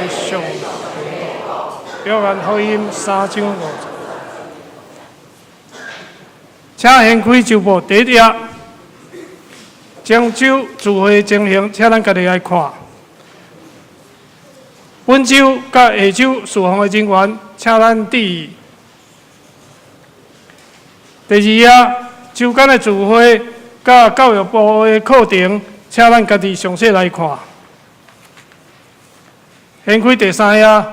上帝的国。约翰福音3章5节。请掀开周报第1页，漳州聚会情形，请咱家己来看。本州甲下州侍奉的人员，请咱注意。第2页，州间的聚会甲教育部的课程，请咱家己详细来看。掀开第3页，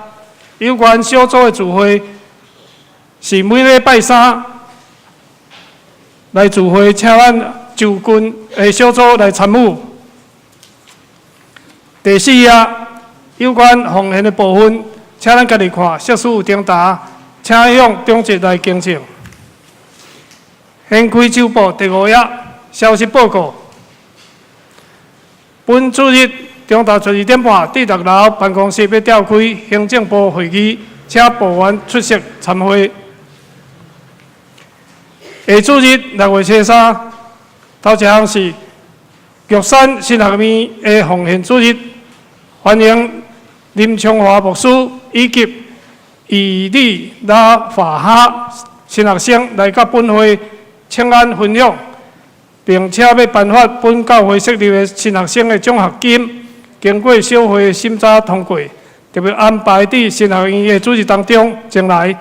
有关小组的聚会是每礼拜3。来聚会，请咱就近的小组来参与。第4页，有关奉献的部分，请咱家己看，设施有订达，请向中节来更正。掀开周报第5页，消息报告。本主日中昼12点半，第6楼办公室要召开行政部会议，请部员出席参会。下主日6月23，头一项是玉山新学院的奉献主日，欢迎林昌华牧师以及以利拉法哈新学生来到本会请安分享，并且要颁发本教会设立的新学生的奖学金，经过小会审查通过，特别安排伫新学院的主日当中前来，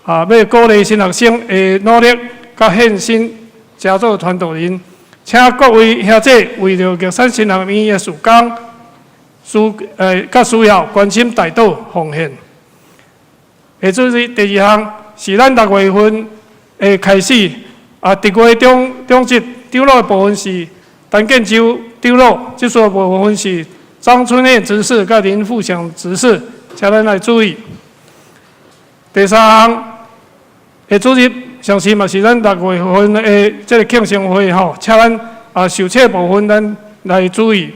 要鼓励新学生的努力。甲献身加做传道人，请各位兄姐为了玉山新学院的事工、甲需要关心大道奉献。下主日第2项是咱6月份的开始，伫月中节长老的部分是陈建州长老，这所部分是张春燕执事甲林富祥执事，请咱来注意。第3项下主日。上次嘛是咱6月份的这个庆生会吼，请咱受册部分咱来注意。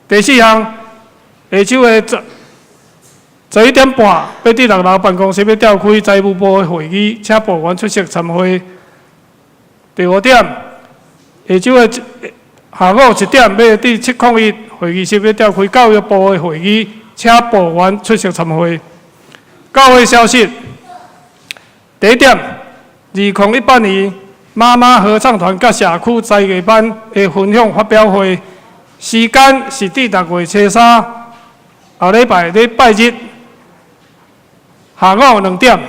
第4项，下晝的11点半，要伫6楼办公室要召开财务部的会议，请部员出席参会。第5点，下晝的下午1点，要伫701会议室要召开教育部的会议，请部员出席参会。教会消息，第1点。2018年妈妈合唱团甲社区才艺班的分享发表会，时间是伫6月23，后礼拜日下午2点。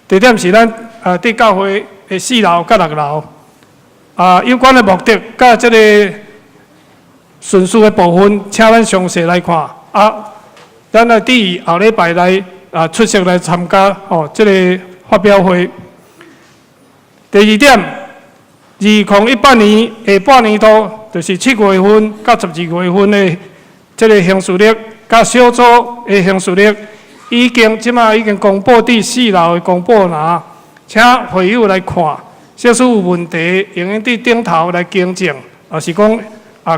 地点是咱伫教会的4楼甲6楼。有关的目的甲这个顺序的部分，请咱详细来看。咱来伫后礼拜来出席来参加这个发表会。第2点，2018年下半年度，就是7月份到12月份的这个行事历，甲小组的行事历，即马已经公布伫4楼的公布栏，请会友来看，小事有问题，用伫顶头来更正，是讲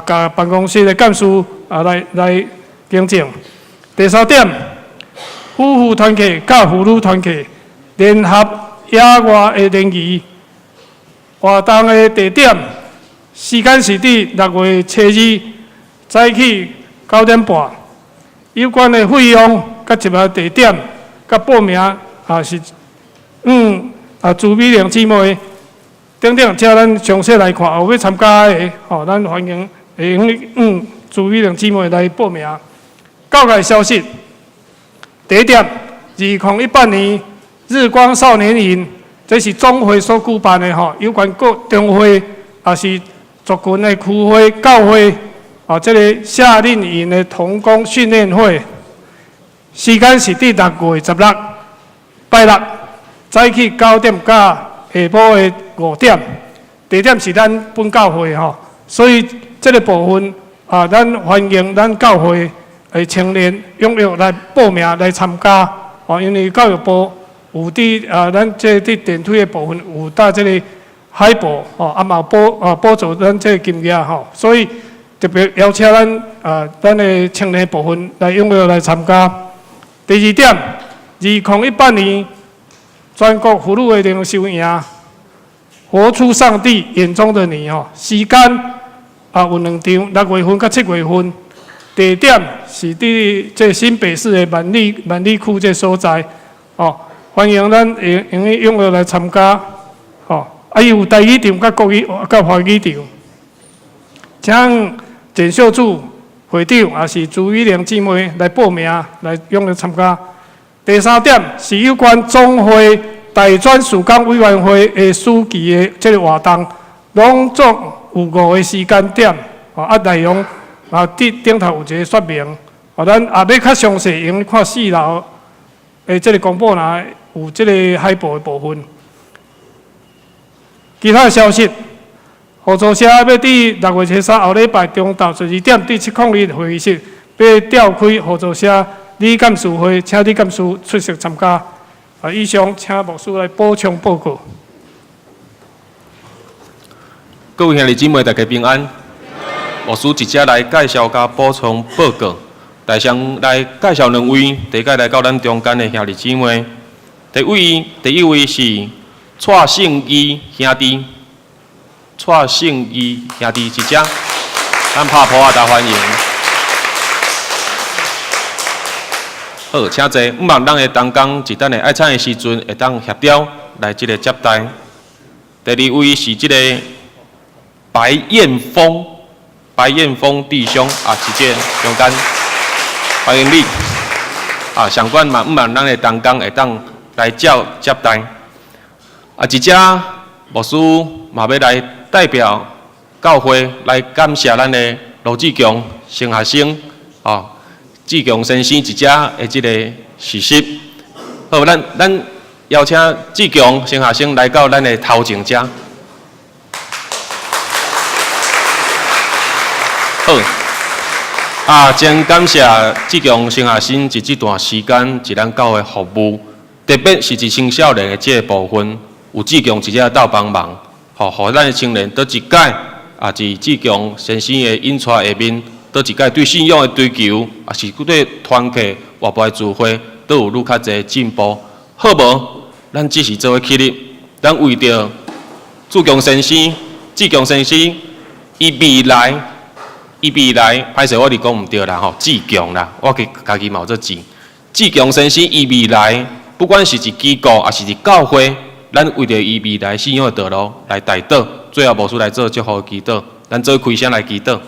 甲办公室的干事来更正。第3点，夫妇团契甲妇女团契联合野外的联谊。活动的地点、时间是伫6月7日早起9点半。有关的费用、甲集合地点、甲报名是朱美玲姊妹等等，请咱详细来看。有要参加的咱欢迎用朱美玲姊妹来报名。教界消息，第1点，2018年日光少年营。这是总会所举办的有关各中会是族群的区会、教会这个夏令营的同工训练会。时间是伫6月16，拜六早起9点到下晡的5点，地点是咱本教会吼，所以这个部分咱欢迎咱教会的青年踊跃来报名来参加哦，因为教育部有咱这电梯的部分有搭这个海报哦，嘛有补助咱这个金额吼，所以特别邀请咱的青年部分来踊跃来参加。第二点，2018年全国妇女的灵修营，活出上帝眼中的你哦，时间有2场，6月份到7月份，地点是伫这新北市的万里区这所在哦，欢迎咱踊跃来参加哦。有台语场、甲国语、甲华语场，请简秀柱会长也是朱玉玲姊妹来报名，来踊跃参加。第3点是有关总会大专事工委员会的书记的这个活动，拢总有5个时间点，内容顶头有一个说明，咱后尾较详细用看4楼的这个公布栏有这个海报的部分。其他的消息，合作社要伫6月3后礼拜中昼12点，伫702会议室要召开合作社理监事会，请理监事出席参加。以上请牧师来补充报告。
各位兄弟姊妹，大家平安。牧师直接来介绍加补充报告。先来介绍2位，第一个来到咱中间的兄弟姊妹。第一位是蔡胜义兄弟，蔡胜义兄弟一只，咱拍鼓啊，大欢迎。好，请坐。毋望咱的同工一等的爱产的时阵，会当协调来这个接待。第二位是这个白燕峰弟兄直接中间欢迎你。上管嘛，毋望咱的同工会当来接待。一只牧师嘛要来代表教会来感谢咱的罗志强神学生志强先生一只的这个事实。好，咱邀请志强神学生来到咱的头前遮。好，真感谢志强神学生在这段时间为咱教会服务，特别是青少年的这个部分，有志强一只斗帮忙，互咱的青年倒一届是志强先生的引带下面。倒一届对信仰的追求，是对团契、活泼聚会，都有愈较侪进步。好无？咱只是做伙起立，咱为着志强先生，伊未来，歹势我哩讲毋对啦吼，志强啦，我家己嘛有做字。志强先生伊未来，不管是一机构，还是一教会，咱为着伊未来信仰的道路来代祷，最后牧师来做祝福祈祷，咱做开声来祈祷。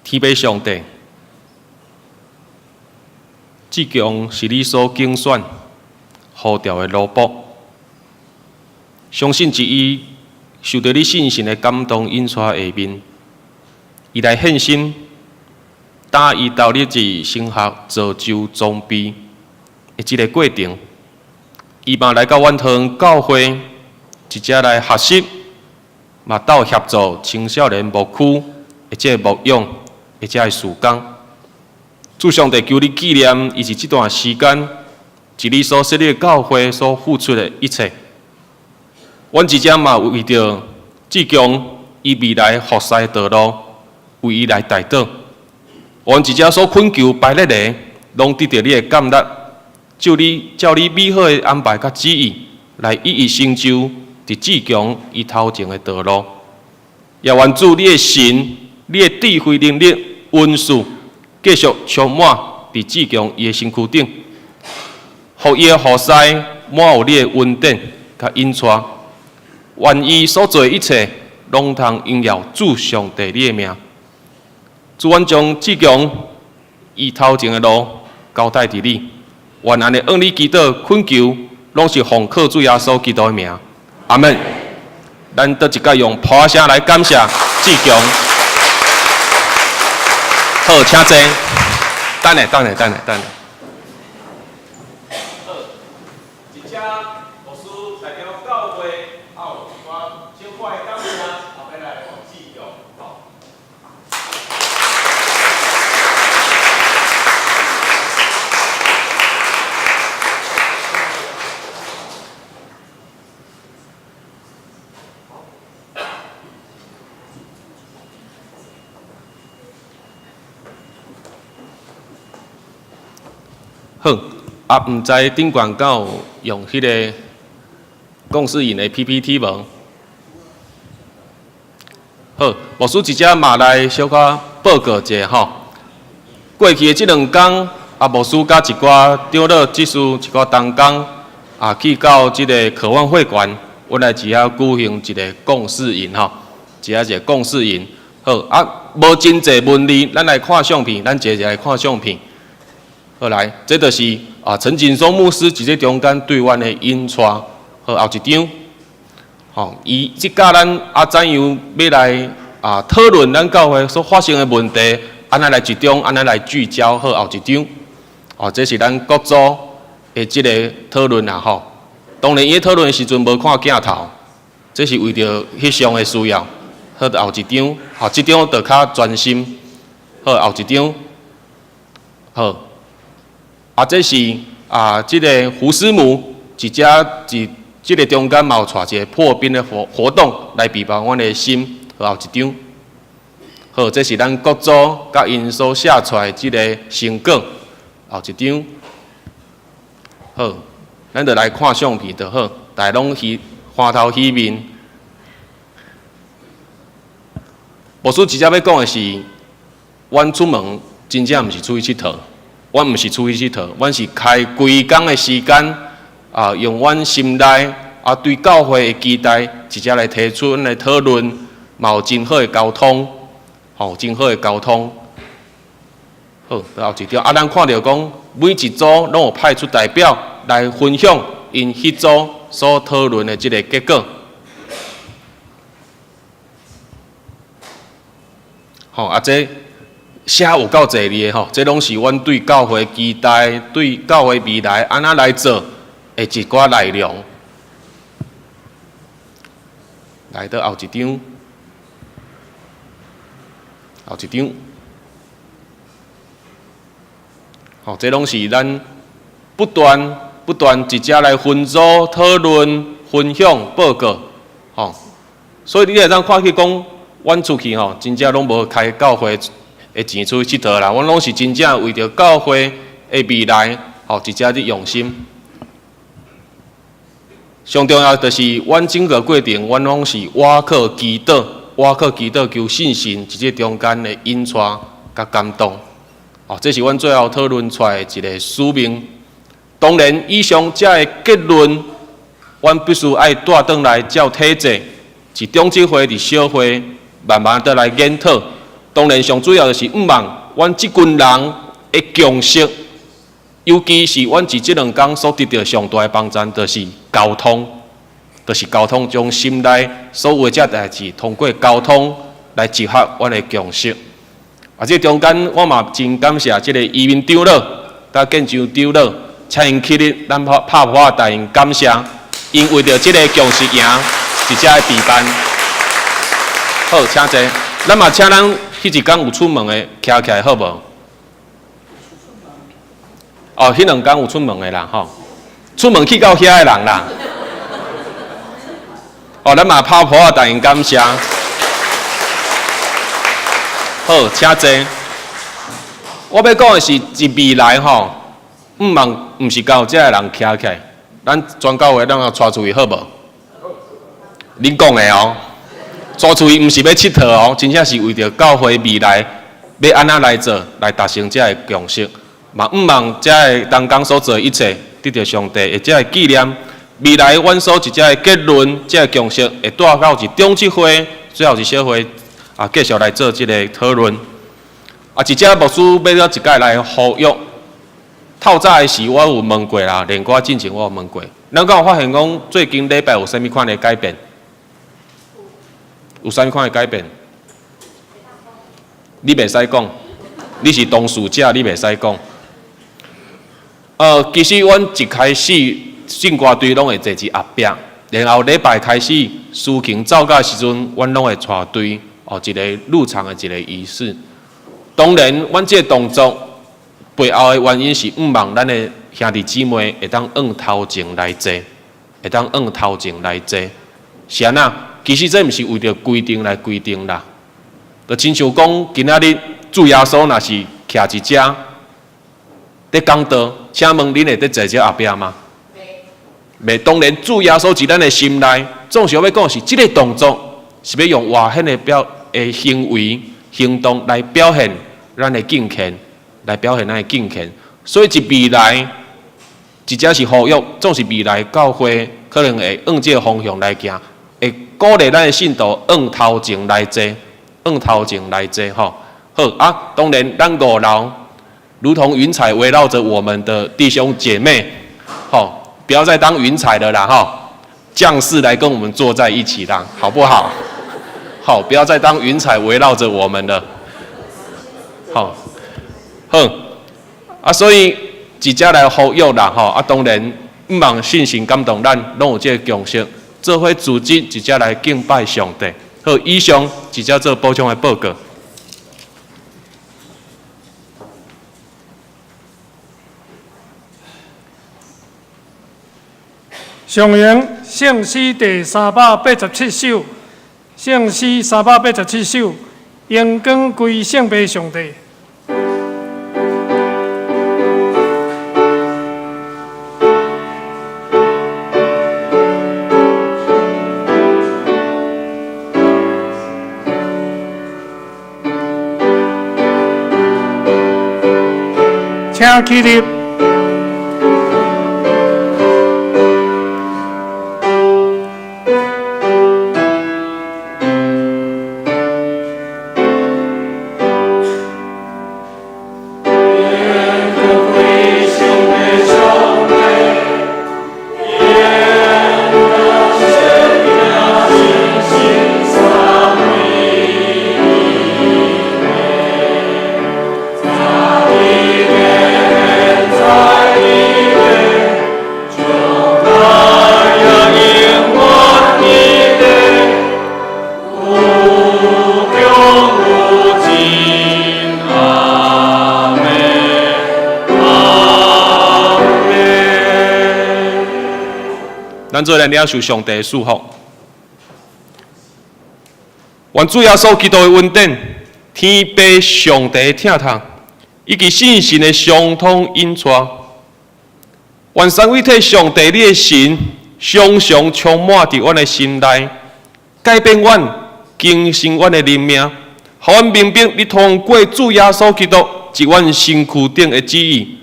天父上帝，志强是你所竞选、呼召的奴仆，相信是伊受到你信心的感动引出下面，伊来献身，打伊投入至升学、造就、装备的这个过程，伊嘛来到阮堂教会，一只来学习，嘛斗协助青少年牧区的这个牧养。或者是事工，主上帝求你纪念，伊是这段时间，是你所设立的教会所付出的一切。阮一只嘛为着志强伊未来服侍的道路，为伊来代祷。阮一只所恳求拜日的，拢得到你的感动，照你美好的安排甲旨意来一一成就伫志强伊头前的道路。也愿主你的神、你的智慧能力、恩赐，继续充满伫志强伊的身躯顶，互伊的后世满有你的恩典甲恩赐。愿伊所做一切，拢通荣耀主上帝你的名。主，愿将志强伊头前的路交代伫你。愿安尼恩你祈祷恳求，拢是奉靠主耶稣基督的名。阿门。咱倒一摆用破声来感谢志强。好，请坐。等下。好，一只牧师代表教会，还有一寡小可的感谢，后摆来往志强。好。好，毋知顶悬敢有用迄个公司用的 PPT 无？好，牧师一只嘛来小可报告一下吼。过去的即2天，牧师甲一寡长老、执事、一寡同工去到即个渴望会馆，阮来一下举行一个共事营吼，一个共事营。好，无真济文字，咱来看相片，咱一个来看相片。好来，这就是陈锦松牧师伫这中间对阮的引带。好，后一张，吼，伊即甲咱怎样要来讨论咱教会所发生的问题，安尼来集中，安尼来聚焦。好，后一张，这是咱各组的即个讨论啦吼。当然，伊讨论的时阵无看镜头，这是为着翕相的需要。好，后一张，即张就较专心。好，后一张，好。这是即个胡师母一只伫即个中间嘛有带一个破冰的活动来避帮阮的心。后一张，好，这是咱各组甲因所写出来即个成果。后一张，好，咱就来看相片就好，大家拢欢头喜面。牧师直接要讲的是，阮出门真正毋是出去佚佗。阮毋是出去佚佗，阮是开规工的时间，用阮心内对教会的期待，直接来提出阮来讨论，嘛有真好的沟通，真好的沟通。好，后一条，咱看到讲每一组拢有派出代表来分享因迄组所讨论的即个结果。好，这。写有够侪字的吼，这拢是阮对教会期待、对教会未来安怎来做的一寡内容。来到后一张，吼，这拢是咱不断一只来分组讨论、分享、报告，吼。所以你会当看去讲，阮出去吼，真正拢无开教会的钱出去佚佗啦，阮拢是真正为着教会的未来，一只的用心。上重要就是阮整个过程，阮拢是倚靠祈祷，求信心，伫这中间的引带甲感动。这是阮最后讨论出来的一个使命。当然，以上这个结论，阮必须爱带转来照体制，是中执会伫小会慢慢的来检讨。当然，上主要就是毋望阮即群人的共识，尤其是阮伫即2天所得到上大的帮助，就是沟通，将心内所有这代志通过沟通来集合阮的共识。这中间我嘛真感谢即个移民长老、甲建筑长老，请因起立，咱拍破大因感谢，因为着即个共识赢，直接来比办。好，请坐。咱嘛请咱迄一天有出门的徛起来好无？迄2天有出门的啦，吼，出门去到遐的人啦。咱嘛拍破大因感谢。好，请坐。我要讲的是，一未来吼，毋是到遮个人徛起来，咱全教会咱也带出去好无？恁讲的哦，带出去毋是要佚佗哦，真正是为着教会未来要安怎来做，来达成这个共识。嘛，毋望这个当工所做的一切，得到上帝的这个纪念。未来阮所一这个结论，这个共识会带到一中执会，最后一小会继续来做这个讨论。一只牧师要了一届来呼吁。透早的时我有问过啦，连歌进前我有问过，咱敢有发现讲最近礼拜有啥物款的改变？有啥物款的改变？你袂使讲，你是当事者，你袂使讲。其实阮一开始信歌队拢会坐一后壁，然后礼拜开始事情走到时阵，阮拢会带队一个入场的一个仪式。当然，阮这个动作背后的原因是毋望咱的兄弟姊妹会当往头前来坐，会当往头前来坐。是安那？其实这毋是为着规定来规定啦，就亲像讲今仔日主耶稣若是徛一只伫讲道，请问恁会伫坐这后壁吗？袂。当然，主耶稣伫咱的心内，总是要讲是即个动作是要用外显的行为、行动来表现咱的敬虔。来表现咱的敬虔，所以未来，一只是呼吁，总是未来教会可能会往这个方向来行，会鼓励咱的信徒往头前来坐，往头前来坐吼。好啊，当然咱五楼如同云彩围绕着我们的弟兄姐妹，吼，不要再当云彩了啦吼，将士来跟我们坐在一起啦，好不好？好，不要再当云彩围绕着我们了，好。好，所以一只来呼吁啦，当然毋望信心感动咱，拢有这个共识，做伙组织一只来敬拜上帝。好，以上一只做补充的报告。
上迎圣诗第387首，圣诗387首，荣光归圣父上帝。请起立。
咱做咱领受上帝的祝福，愿主耶稣基督的恩典、天父上帝的疼痛，以及信心的相通引带，愿三位体上帝你的神常常充满伫阮的心内，改变阮、更新阮的灵命，互阮明白你通过主耶稣基督一阮身躯顶的旨意，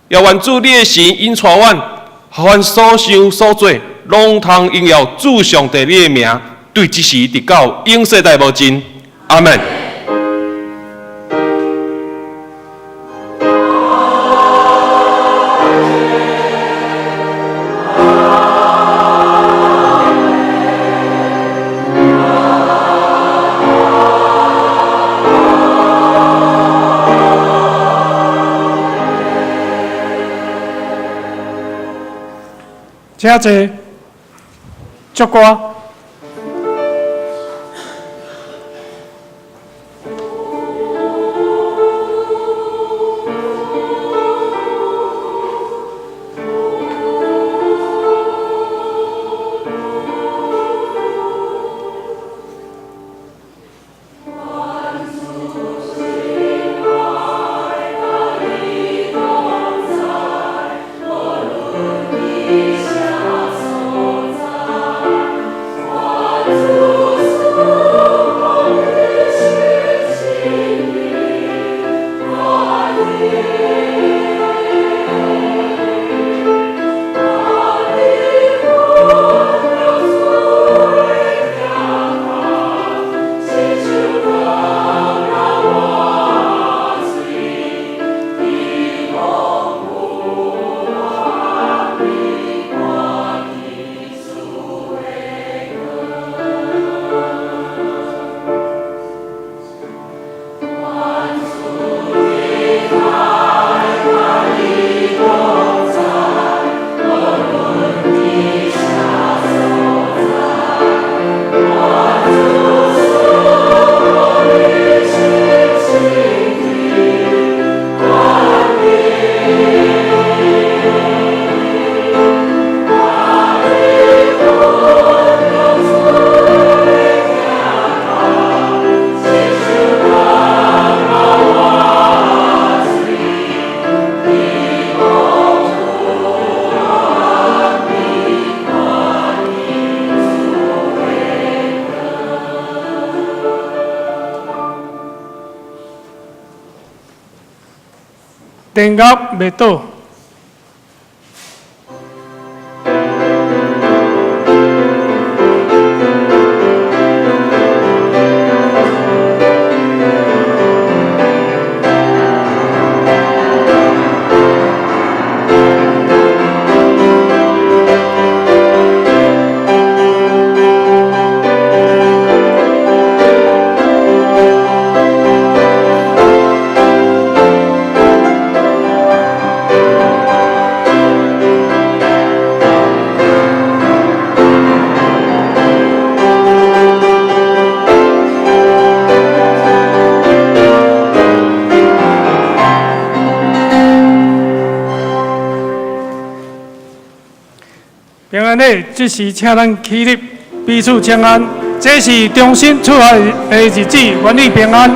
也愿主你的神引带阮，互阮所想所做。拢通荣耀主上帝你的名，对即时直到永世代无尽。阿门。
请坐。祝歌。
下。
电压袂倒。平安礼，即时请咱起立，彼此请安。这是重新出来的日子，愿你平安。